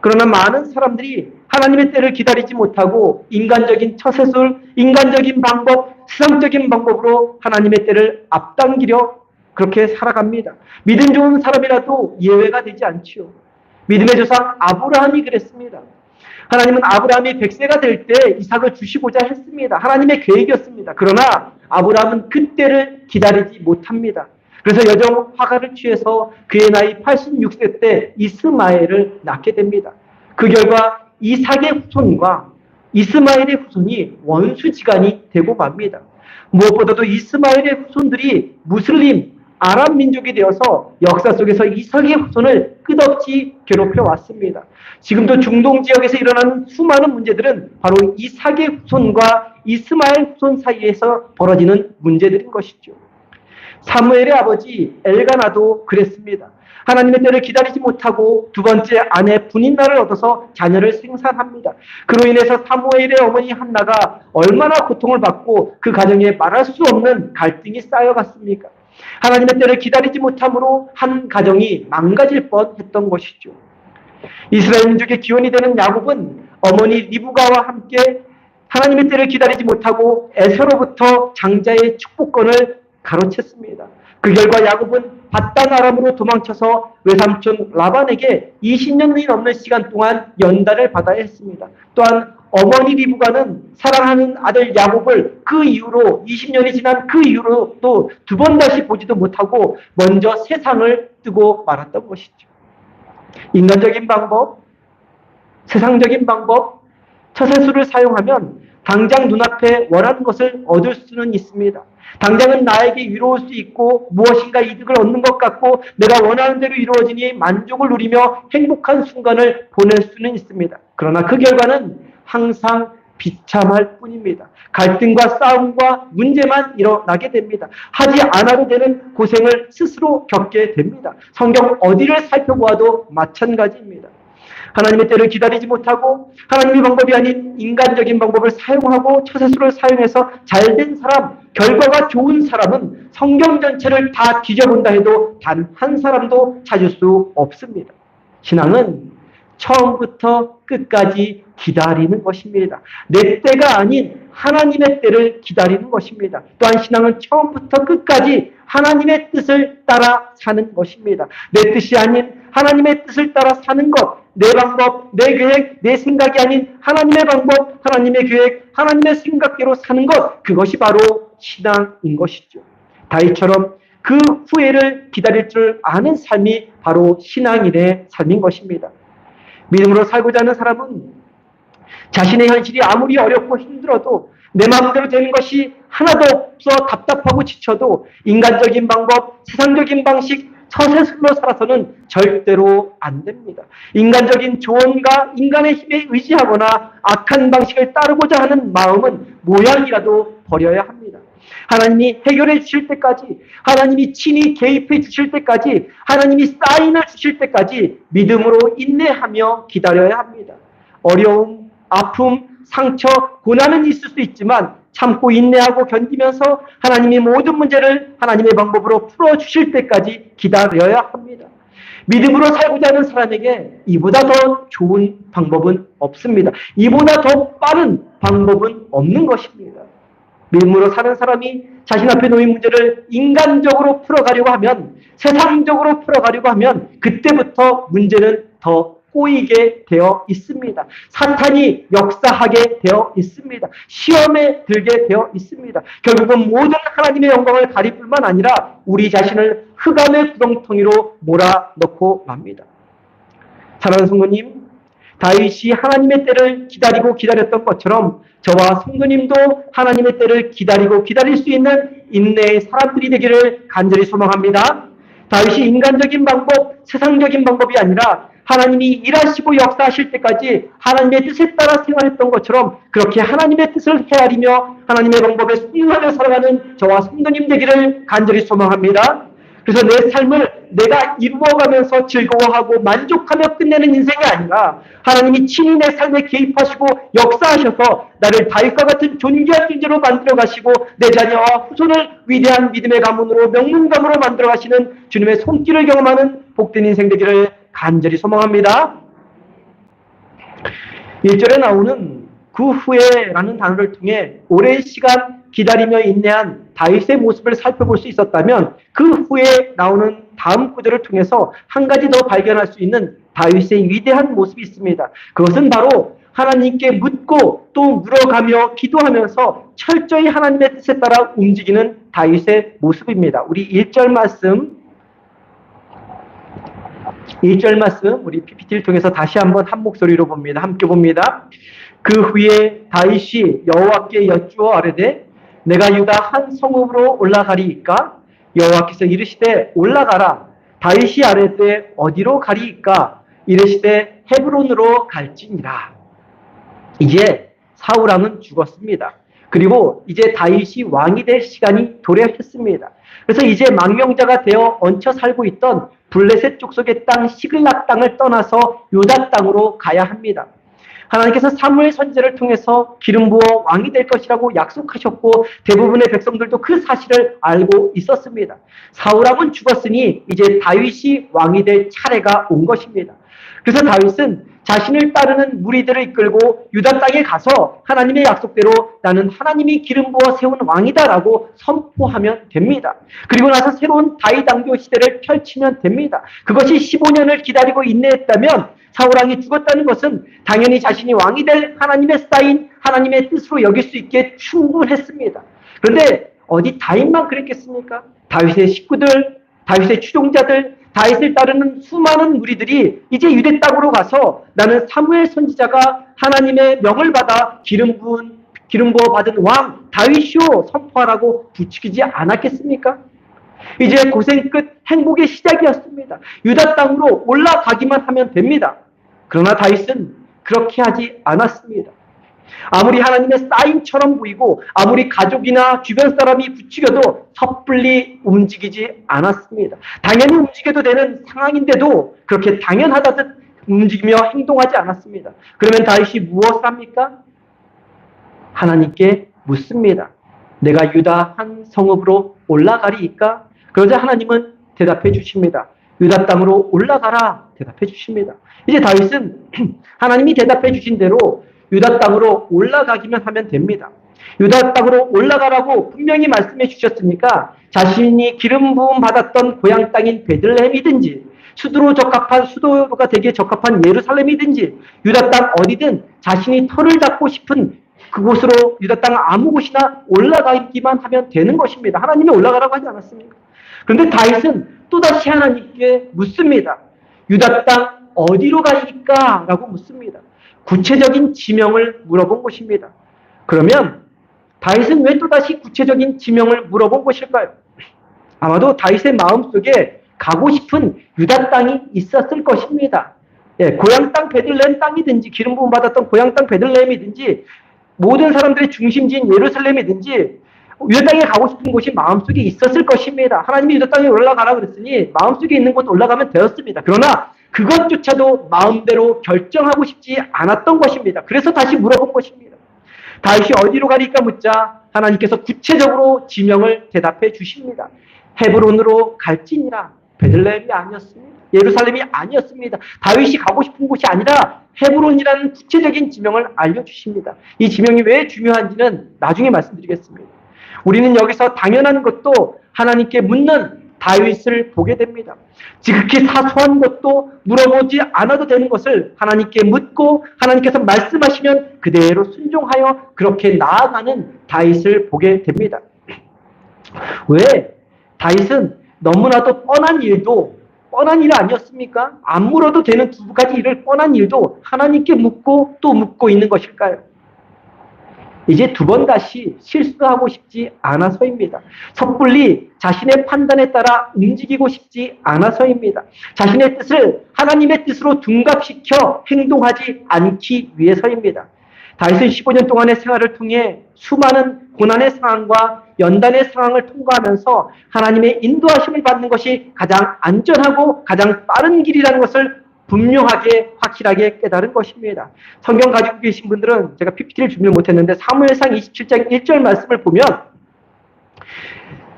그러나 많은 사람들이 하나님의 때를 기다리지 못하고 인간적인 처세술, 인간적인 방법, 세상적인 방법으로 하나님의 때를 앞당기려 그렇게 살아갑니다. 믿음 좋은 사람이라도 예외가 되지 않지요. 믿음의 조상 아브라함이 그랬습니다. 하나님은 아브라함이 100세가 될 때 이삭을 주시고자 했습니다. 하나님의 계획이었습니다. 그러나 아브라함은 그때를 기다리지 못합니다. 그래서 여정 화가를 취해서 그의 나이 86세 때 이스마엘을 낳게 됩니다. 그 결과 이삭의 후손과 이스마엘의 후손이 원수지간이 되고 맙니다. 무엇보다도 이스마엘의 후손들이 무슬림, 아람 민족이 되어서 역사 속에서 이삭의 후손을 끝없이 괴롭혀 왔습니다. 지금도 중동 지역에서 일어나는 수많은 문제들은 바로 이삭의 후손과 이스마엘 후손 사이에서 벌어지는 문제들인 것이죠. 사무엘의 아버지 엘가나도 그랬습니다. 하나님의 때를 기다리지 못하고 두 번째 아내 분인날을 얻어서 자녀를 생산합니다. 그로 인해서 사무엘의 어머니 한나가 얼마나 고통을 받고 그 가정에 말할 수 없는 갈등이 쌓여갔습니까? 하나님의 때를 기다리지 못함으로 한 가정이 망가질 뻔했던 것이죠. 이스라엘 민족의 기원이 되는 야곱은 어머니 리브가와 함께 하나님의 때를 기다리지 못하고 에서로부터 장자의 축복권을 가로챘습니다. 그 결과 야곱은 바단 아람으로 도망쳐서 외삼촌 라반에게 20년이 넘는 시간 동안 연단을 받아야 했습니다. 또한 어머니 리브가는 사랑하는 아들 야곱을 그 이후로 20년이 지난 그 이후로 또 두 번 다시 보지도 못하고 먼저 세상을 뜨고 말았던 것이죠. 인간적인 방법, 세상적인 방법, 처세술을 사용하면 당장 눈앞에 원하는 것을 얻을 수는 있습니다. 당장은 나에게 위로울 수 있고 무엇인가 이득을 얻는 것 같고 내가 원하는 대로 이루어지니 만족을 누리며 행복한 순간을 보낼 수는 있습니다. 그러나 그 결과는 항상 비참할 뿐입니다. 갈등과 싸움과 문제만 일어나게 됩니다. 하지 않아도 되는 고생을 스스로 겪게 됩니다. 성경 어디를 살펴보아도 마찬가지입니다. 하나님의 때를 기다리지 못하고 하나님의 방법이 아닌 인간적인 방법을 사용하고 처세술을 사용해서 잘된 사람, 결과가 좋은 사람은 성경 전체를 다 뒤져본다 해도 단 한 사람도 찾을 수 없습니다. 신앙은 처음부터 끝까지 기다리는 것입니다. 내 때가 아닌 하나님의 때를 기다리는 것입니다. 또한 신앙은 처음부터 끝까지 하나님의 뜻을 따라 사는 것입니다. 내 뜻이 아닌 하나님의 뜻을 따라 사는 것, 내 방법, 내 계획, 내 생각이 아닌 하나님의 방법, 하나님의 계획, 하나님의 생각대로 사는 것, 그것이 바로 신앙인 것이죠. 다윗처럼 그 후회를 기다릴 줄 아는 삶이 바로 신앙인의 삶인 것입니다. 믿음으로 살고자 하는 사람은 자신의 현실이 아무리 어렵고 힘들어도 내 마음대로 되는 것이 하나도 없어 답답하고 지쳐도 인간적인 방법, 세상적인 방식, 처세술로 살아서는 절대로 안 됩니다. 인간적인 조언과 인간의 힘에 의지하거나 악한 방식을 따르고자 하는 마음은 모양이라도 버려야 합니다. 하나님이 해결해 주실 때까지, 하나님이 친히 개입해 주실 때까지, 하나님이 사인을 주실 때까지 믿음으로 인내하며 기다려야 합니다. 어려움, 아픔, 상처, 고난은 있을 수 있지만 참고 인내하고 견디면서 하나님이 모든 문제를 하나님의 방법으로 풀어주실 때까지 기다려야 합니다. 믿음으로 살고자 하는 사람에게 이보다 더 좋은 방법은 없습니다. 이보다 더 빠른 방법은 없는 것입니다. 믿음으로 사는 사람이 자신 앞에 놓인 문제를 인간적으로 풀어가려고 하면, 세상적으로 풀어가려고 하면 그때부터 문제는 더 꼬이게 되어 있습니다. 사탄이 역사하게 되어 있습니다. 시험에 들게 되어 있습니다. 결국은 모든 하나님의 영광을 가릴 뿐만 아니라 우리 자신을 흑암의 구렁텅이로 몰아넣고 맙니다. 사랑하는 성도님, 다윗이 하나님의 때를 기다리고 기다렸던 것처럼 저와 성도님도 하나님의 때를 기다리고 기다릴 수 있는 인내의 사람들이 되기를 간절히 소망합니다. 다윗이 인간적인 방법, 세상적인 방법이 아니라 하나님이 일하시고 역사하실 때까지 하나님의 뜻에 따라 생활했던 것처럼 그렇게 하나님의 뜻을 헤아리며 하나님의 방법에 순응하며 살아가는 저와 성도님 되기를 간절히 소망합니다. 그래서 내 삶을 내가 이루어가면서 즐거워하고 만족하며 끝내는 인생이 아니라 하나님이 친히 내 삶에 개입하시고 역사하셔서 나를 다윗과 같은 존귀한 존재로 만들어 가시고 내 자녀와 후손을 위대한 믿음의 가문으로 명문가문으로 만들어 가시는 주님의 손길을 경험하는 복된 인생 되기를 간절히 소망합니다. 1절에 나오는 그 후에라는 단어를 통해 오랜 시간 기다리며 인내한 다윗의 모습을 살펴볼 수 있었다면 그 후에 나오는 다음 구절을 통해서 한 가지 더 발견할 수 있는 다윗의 위대한 모습이 있습니다. 그것은 바로 하나님께 묻고 또 물어가며 기도하면서 철저히 하나님의 뜻에 따라 움직이는 다윗의 모습입니다. 우리 1절 말씀 우리 PPT를 통해서 다시 한번 한 목소리로 봅니다. 함께 봅니다. 그 후에 다윗이 여호와께 여쭈어 아뢰되 내가 유다 한 성읍으로 올라가리이까? 여호와께서 이르시되 올라가라. 다윗이 아뢰되 어디로 가리이까? 이르시되 헤브론으로 갈지니라. 이제 사울왕은 죽었습니다. 그리고 이제 다윗이 왕이 될 시간이 도래했습니다. 그래서 이제 망명자가 되어 얹혀 살고 있던 블레셋 족속의 땅 시글락 땅을 떠나서 유다 땅으로 가야 합니다. 하나님께서 사무엘 선지자를 통해서 기름 부어 왕이 될 것이라고 약속하셨고 대부분의 백성들도 그 사실을 알고 있었습니다. 사울왕은 죽었으니 이제 다윗이 왕이 될 차례가 온 것입니다. 그래서 다윗은 자신을 따르는 무리들을 이끌고 유다 땅에 가서 하나님의 약속대로 나는 하나님이 기름 부어 세운 왕이다라고 선포하면 됩니다. 그리고 나서 새로운 다윗 왕조 시대를 펼치면 됩니다. 그것이 15년을 기다리고 인내했다면 사울왕이 죽었다는 것은 당연히 자신이 왕이 될 하나님의 사인, 하나님의 뜻으로 여길 수 있게 충분했습니다. 그런데 어디 다윗만 그랬겠습니까? 다윗의 식구들, 다윗의 추종자들, 다윗을 따르는 수많은 무리들이 이제 유대 땅으로 가서 나는 사무엘 선지자가 하나님의 명을 받아 기름 부어 받은 왕 다윗이요 선포하라고 부추기지 않았겠습니까? 이제 고생 끝 행복의 시작이었습니다. 유다 땅으로 올라가기만 하면 됩니다. 그러나 다윗은 그렇게 하지 않았습니다. 아무리 하나님의 사인처럼 보이고 아무리 가족이나 주변 사람이 부추겨도 섣불리 움직이지 않았습니다. 당연히 움직여도 되는 상황인데도 그렇게 당연하다듯 움직이며 행동하지 않았습니다. 그러면 다윗이 무엇을 합니까? 하나님께 묻습니다. 내가 유다 한 성읍으로 올라가리이까? 그러자 하나님은 대답해 주십니다. 유다 땅으로 올라가라 대답해 주십니다. 이제 다윗은 하나님이 대답해 주신 대로 유다 땅으로 올라가기만 하면 됩니다. 유다 땅으로 올라가라고 분명히 말씀해 주셨으니까 자신이 기름 부음 받았던 고향 땅인 베들레헴이든지 수도가 되기에 적합한 예루살렘이든지 유다 땅 어디든 자신이 터를 닦고 싶은 그곳으로 유다 땅 아무 곳이나 올라가기만 하면 되는 것입니다. 하나님이 올라가라고 하지 않았습니까? 그런데 다윗은 또다시 하나님께 묻습니다. 유다 땅 어디로 가니까? 라고 묻습니다. 구체적인 지명을 물어본 것입니다. 그러면 다윗은 왜 또다시 구체적인 지명을 물어본 것일까요? 아마도 다윗의 마음속에 가고 싶은 유다 땅이 있었을 것입니다. 고향 땅 베들레헴 땅이든지 기름 부음 받았던 고향 땅 베들레헴이든지 모든 사람들의 중심지인 예루살렘이든지 유다 땅에 가고 싶은 곳이 마음속에 있었을 것입니다. 하나님이 유다 땅에 올라가라 그랬으니 마음속에 있는 곳 올라가면 되었습니다. 그러나 그것조차도 마음대로 결정하고 싶지 않았던 것입니다. 그래서 다시 물어본 것입니다. 다윗이 어디로 가리까 묻자 하나님께서 구체적으로 지명을 대답해 주십니다. 헤브론으로 갈지니라. 베들레헴이 아니었습니다. 예루살렘이 아니었습니다. 다윗이 가고 싶은 곳이 아니라 헤브론이라는 구체적인 지명을 알려주십니다. 이 지명이 왜 중요한지는 나중에 말씀드리겠습니다. 우리는 여기서 당연한 것도 하나님께 묻는 다윗을 보게 됩니다. 지극히 사소한 것도 물어보지 않아도 되는 것을 하나님께 묻고 하나님께서 말씀하시면 그대로 순종하여 그렇게 나아가는 다윗을 보게 됩니다. 왜? 다윗은 너무나도 뻔한 일 아니었습니까? 안 물어도 되는 두 가지 일을 뻔한 일도 하나님께 묻고 또 묻고 있는 것일까요? 이제 두 번 다시 실수하고 싶지 않아서입니다. 섣불리 자신의 판단에 따라 움직이고 싶지 않아서입니다. 자신의 뜻을 하나님의 뜻으로 둔갑시켜 행동하지 않기 위해서입니다. 다윗은 15년 동안의 생활을 통해 수많은 고난의 상황과 연단의 상황을 통과하면서 하나님의 인도하심을 받는 것이 가장 안전하고 가장 빠른 길이라는 것을 분명하게 확실하게 깨달은 것입니다. 성경 가지고 계신 분들은 제가 PPT를 준비를 못했는데 사무엘상 27장 1절 말씀을 보면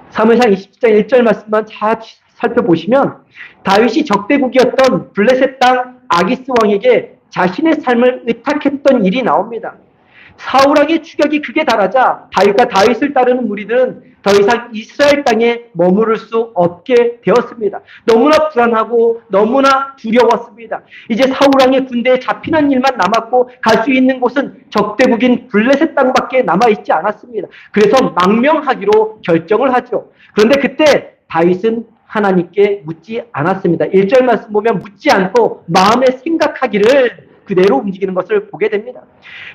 사무엘상 27장 1절 말씀만 잘 살펴보시면 다윗이 적대국이었던 블레셋 땅 아기스 왕에게 자신의 삶을 의탁했던 일이 나옵니다. 사울왕의 추격이 극에 달하자 다윗과 다윗을 따르는 무리들은 더 이상 이스라엘 땅에 머무를 수 없게 되었습니다. 너무나 불안하고 너무나 두려웠습니다. 이제 사울왕의 군대에 잡히는 일만 남았고 갈 수 있는 곳은 적대국인 블레셋 땅밖에 남아있지 않았습니다. 그래서 망명하기로 결정을 하죠. 그런데 그때 다윗은 하나님께 묻지 않았습니다. 1절 말씀 보면 묻지 않고 마음에 생각하기를 그대로 움직이는 것을 보게 됩니다.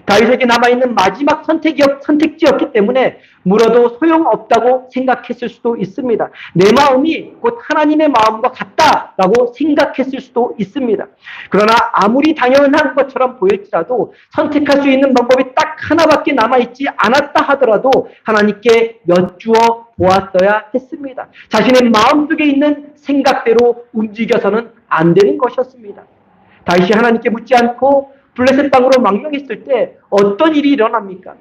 다윗에게 남아있는 마지막 선택지였기 때문에 물어도 소용없다고 생각했을 수도 있습니다. 내 마음이 곧 하나님의 마음과 같다라고 생각했을 수도 있습니다. 그러나 아무리 당연한 것처럼 보일지라도 선택할 수 있는 방법이 딱 하나밖에 남아있지 않았다 하더라도 하나님께 여쭈어 보았어야 했습니다. 자신의 마음속에 있는 생각대로 움직여서는 안 되는 것이었습니다. 다윗이 하나님께 묻지 않고 블레셋 땅으로 망명했을 때 어떤 일이 일어납니까?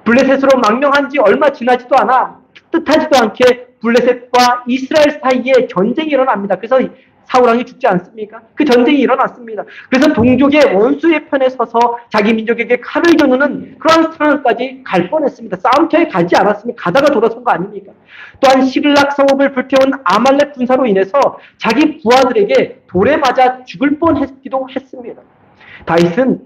블레셋으로 망명한 지 얼마 지나지도 않아 뜻하지도 않게 블레셋과 이스라엘 사이에 전쟁이 일어납니다. 그래서 사울왕이 죽지 않습니까? 그 전쟁이 일어났습니다. 그래서 동족의 원수의 편에 서서 자기 민족에게 칼을 겨누는 그런 상황까지 갈 뻔했습니다. 싸움터에 가지 않았으면 가다가 돌아선 거 아닙니까? 또한 시글락 성읍을 불태운 아말렉 군사로 인해서 자기 부하들에게 돌에 맞아 죽을 뻔했기도 했습니다. 다윗은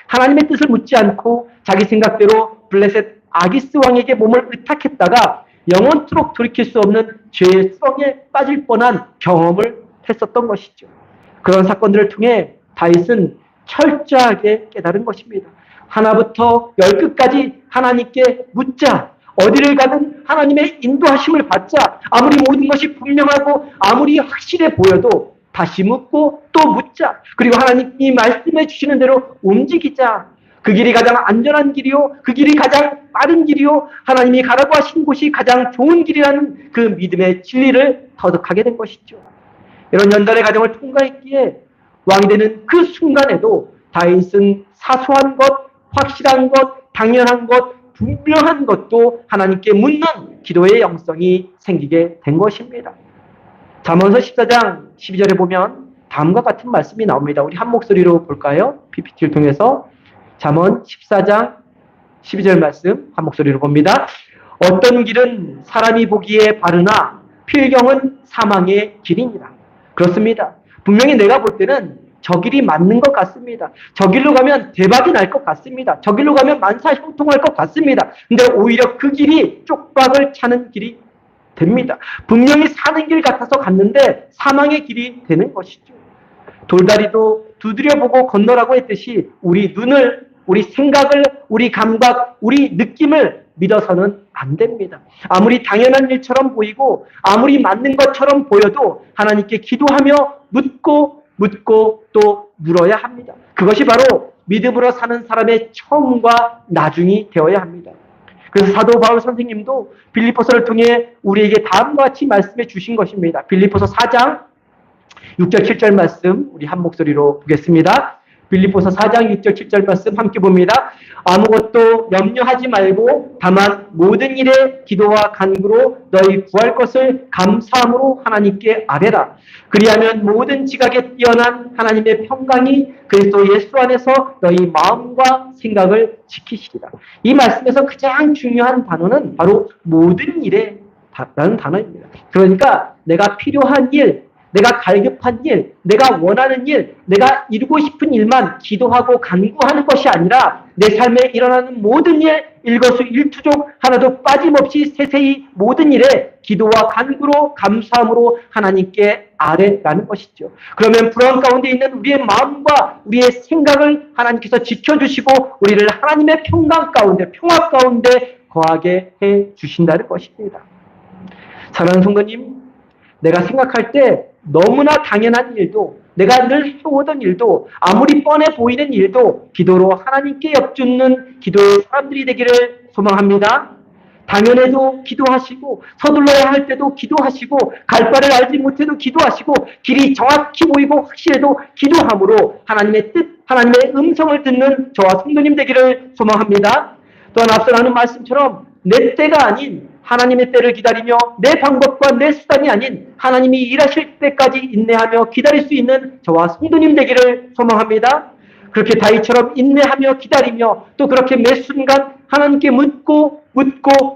하나님의 뜻을 묻지 않고 자기 생각대로 블레셋 아기스 왕에게 몸을 의탁했다가 영원토록 돌이킬 수 없는 죄의 수렁에 빠질 뻔한 경험을 했었던 것이죠. 그런 사건들을 통해 다윗은 철저하게 깨달은 것입니다. 하나부터 열 끝까지 하나님께 묻자. 어디를 가든 하나님의 인도하심을 받자. 아무리 모든 것이 분명하고 아무리 확실해 보여도 다시 묻고 또 묻자. 그리고 하나님이 말씀해 주시는 대로 움직이자. 그 길이 가장 안전한 길이요. 그 길이 가장 빠른 길이요. 하나님이 가라고 하신 곳이 가장 좋은 길이라는 그 믿음의 진리를 터득하게 된 것이죠. 이런 연단의 과정을 통과했기에 왕이 되는 그 순간에도 다윗은 사소한 것, 확실한 것, 당연한 것, 분명한 것도 하나님께 묻는 기도의 영성이 생기게 된 것입니다. 잠언서 14장 12절에 보면 다음과 같은 말씀이 나옵니다. 우리 한 목소리로 볼까요? PPT를 통해서 잠언 14장 12절 말씀 한 목소리로 봅니다. 어떤 길은 사람이 보기에 바르나 필경은 사망의 길입니다. 그렇습니다. 분명히 내가 볼 때는 저 길이 맞는 것 같습니다. 저 길로 가면 대박이 날 것 같습니다. 저 길로 가면 만사형통할 것 같습니다. 근데 오히려 그 길이 쪽박을 차는 길이 됩니다. 분명히 사는 길 같아서 갔는데 사망의 길이 되는 것이죠. 돌다리도 두드려보고 건너라고 했듯이 우리 눈을, 우리 생각을, 우리 감각, 우리 느낌을 믿어서는 안 됩니다. 아무리 당연한 일처럼 보이고 아무리 맞는 것처럼 보여도 하나님께 기도하며 묻고 또 물어야 합니다. 그것이 바로 믿음으로 사는 사람의 처음과 나중이 되어야 합니다. 그래서 사도 바울 선생님도 빌립보서를 통해 우리에게 다음과 같이 말씀해 주신 것입니다. 빌립보서 4장 6절 7절 말씀 우리 한 목소리로 보겠습니다. 빌립보서 4장 6절 7절 말씀 함께 봅니다. 아무것도 염려하지 말고 다만 모든 일에 기도와 간구로 너희 구할 것을 감사함으로 하나님께 아뢰라. 그리하면 모든 지각에 뛰어난 하나님의 평강이 그리스도 예수 안에서 너희 마음과 생각을 지키시리라. 이 말씀에서 가장 중요한 단어는 바로 모든 일에 라는 단어입니다. 그러니까 내가 필요한 일, 내가 갈급한 일, 내가 원하는 일, 내가 이루고 싶은 일만 기도하고 간구하는 것이 아니라 내 삶에 일어나는 모든 일, 일거수일투족 하나도 빠짐없이 세세히 모든 일에 기도와 간구로 감사함으로 하나님께 아뢰라는 것이죠. 그러면 불안 가운데 있는 우리의 마음과 우리의 생각을 하나님께서 지켜주시고 우리를 하나님의 평강 가운데, 평화 가운데 거하게 해주신다는 것입니다. 사랑하는 성도님, 내가 생각할 때 너무나 당연한 일도, 내가 늘 해오던 일도, 아무리 뻔해 보이는 일도 기도로 하나님께 엽주는 기도의 사람들이 되기를 소망합니다. 당연해도 기도하시고, 서둘러야 할 때도 기도하시고, 갈 바를 알지 못해도 기도하시고, 길이 정확히 보이고 확실해도 기도함으로 하나님의 뜻, 하나님의 음성을 듣는 저와 성도님 되기를 소망합니다. 또한 앞서 나눈 말씀처럼 내 때가 아닌 하나님의 때를 기다리며 내 방법과 내 수단이 아닌 하나님이 일하실 때까지 인내하며 기다릴 수 있는 저와 성도님 되기를 소망합니다. 그렇게 다윗처럼 인내하며 기다리며 또 그렇게 매 순간 하나님께 묻고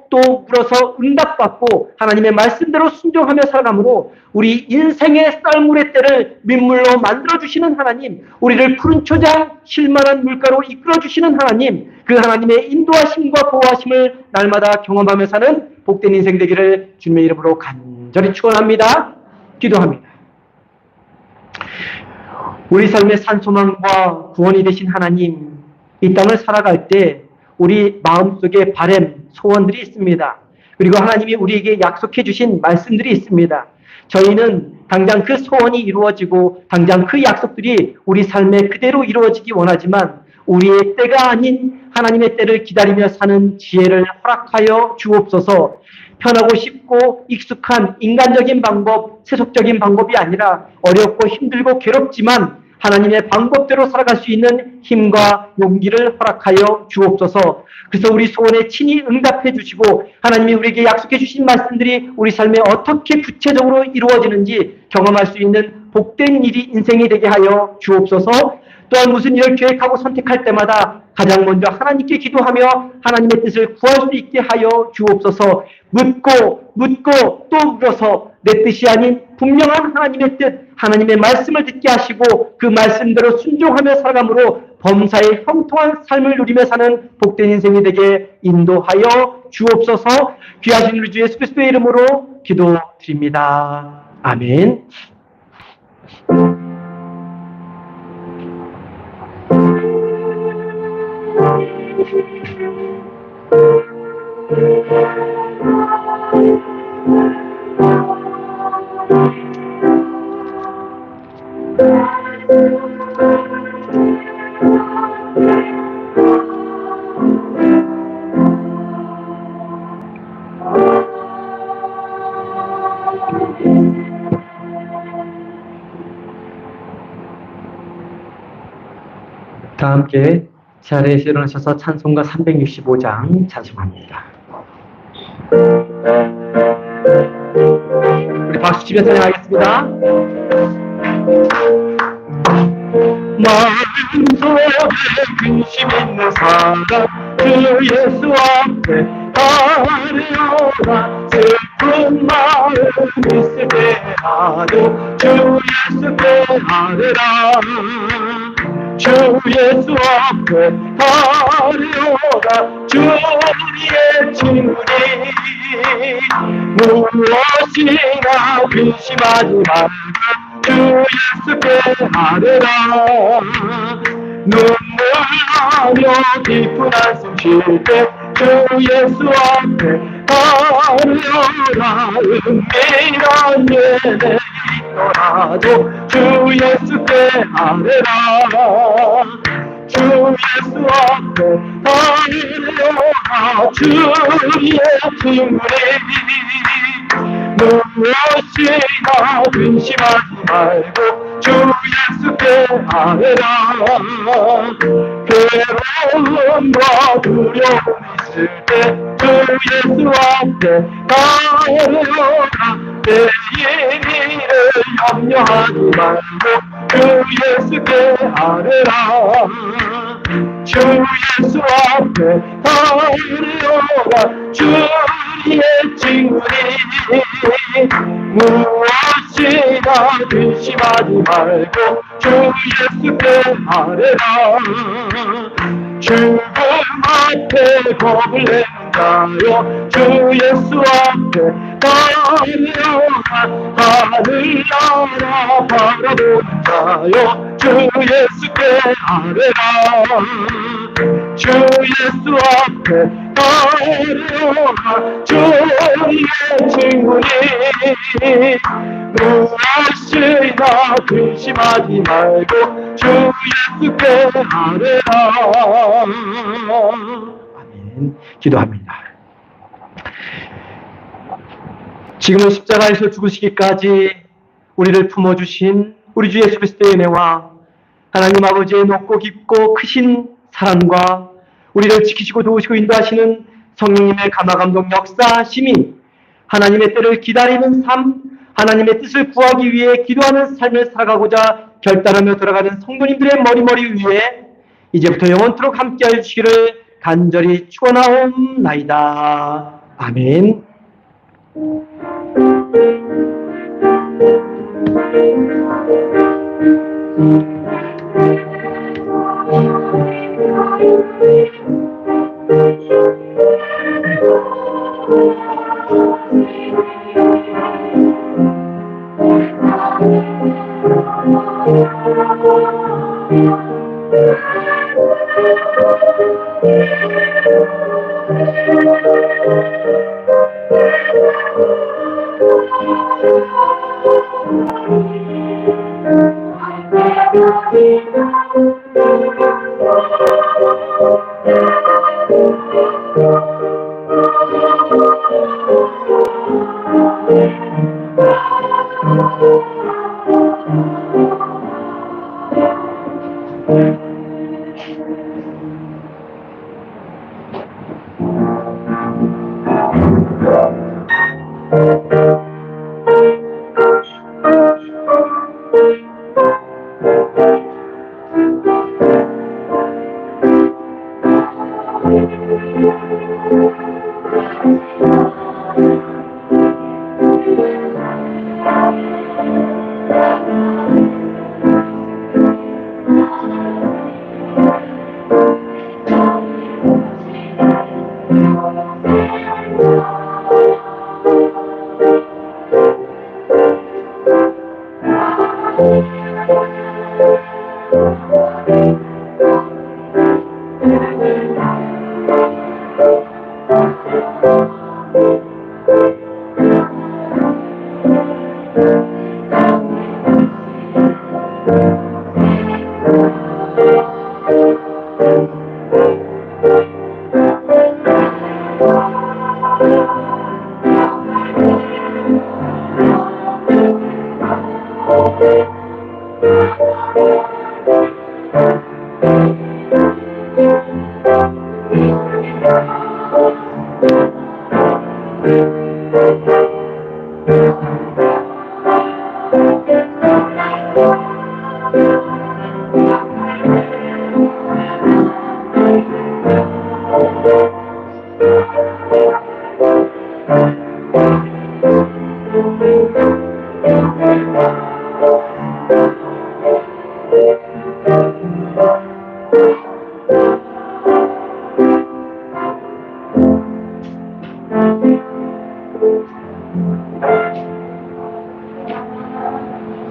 또 물어서 응답받고 하나님의 말씀대로 순종하며 살아감으로 우리 인생의 썰물의 때를 민물로 만들어주시는 하나님, 우리를 푸른 초장 실만한 물가로 이끌어주시는 하나님, 그 하나님의 인도하심과 보호하심을 날마다 경험하며 사는 복된 인생 되기를 주님의 이름으로 간절히 축원합니다. 기도합니다. 우리 삶의 산소망과 구원이 되신 하나님, 이 땅을 살아갈 때 우리 마음속에 바램, 소원들이 있습니다. 그리고 하나님이 우리에게 약속해 주신 말씀들이 있습니다. 저희는 당장 그 소원이 이루어지고 당장 그 약속들이 우리 삶에 그대로 이루어지기 원하지만 우리의 때가 아닌 하나님의 때를 기다리며 사는 지혜를 허락하여 주옵소서. 편하고 쉽고 익숙한 인간적인 방법, 세속적인 방법이 아니라 어렵고 힘들고 괴롭지만 하나님의 방법대로 살아갈 수 있는 힘과 용기를 허락하여 주옵소서. 그래서 우리 소원에 친히 응답해 주시고 하나님이 우리에게 약속해 주신 말씀들이 우리 삶에 어떻게 구체적으로 이루어지는지 경험할 수 있는 복된 일이 인생이 되게 하여 주옵소서. 또한 무슨 일을 계획하고 선택할 때마다 가장 먼저 하나님께 기도하며 하나님의 뜻을 구할 수 있게 하여 주옵소서. 묻고 또 물어서 내 뜻이 아닌 분명한 하나님의 뜻, 하나님의 말씀을 듣게 하시고 그 말씀대로 순종하며 살아감으로 범사의 형통한 삶을 누리며 사는 복된 인생이 되게 인도하여 주옵소서. 귀하신 우리 주 예수 그리스도의 이름으로 기도드립니다. 아멘. 다 함께 자리에서 일어나셔서 찬송가 365장 찬송합니다. 우리 박수 치며 찬양하겠습니다. 마음속에 근심 있는 사람 주 예수 앞에 아뢰어라. 슬픈 마음 있을 때라도 주 예수께 아뢰라. 주 예수 앞에 아뢰어라. 주의 친구니 무엇이나 근심하지 말고 주 예수께 아뢰라. 눈물 나며 깊은 한숨 쉴 때 주 예수 앞에 아뢰어라. 은밀한 예배 있더라도 주 예수께 아뢰라. 주 예수 앞에 아뢰어라. 주의 친구니 무엇이나 근심하지 말고 주 예수께 아뢰라. 괴로움과 두려움 있을 때 주 예수 앞에 아뢰어라. 내일 일을 염려하지 말고 주 예수께 아뢰라. 주 예수 앞에 아뢰어라. 주의 친구니 무엇이나 근심하지 말고 주 예수께 아뢰라. 죽음 앞에 겁을 내는 자요 주 예수 앞에 아뢰어라. 하늘나라 바라보는 자요 주 예수께 아뢰라. 주 예수 앞에 아뢰어라. 주의 친구니 무엇이나 근심하지 말고 주 예수께 아뢰라. 아멘. 기도합니다. 지금은 십자가에서 죽으시기까지 우리를 품어주신 우리 주 예수 그리스도의 은혜와 하나님 아버지의 높고 깊고 크신 사랑과 우리를 지키시고 도우시고 인도하시는 성령님의 감화감동 역사심이 하나님의 때를 기다리는 삶, 하나님의 뜻을 구하기 위해 기도하는 삶을 살아가고자 결단하며 돌아가는 성도님들의 머리머리 위에 이제부터 영원토록 함께하여 주시기를 간절히 축원하옵나이다. 아멘.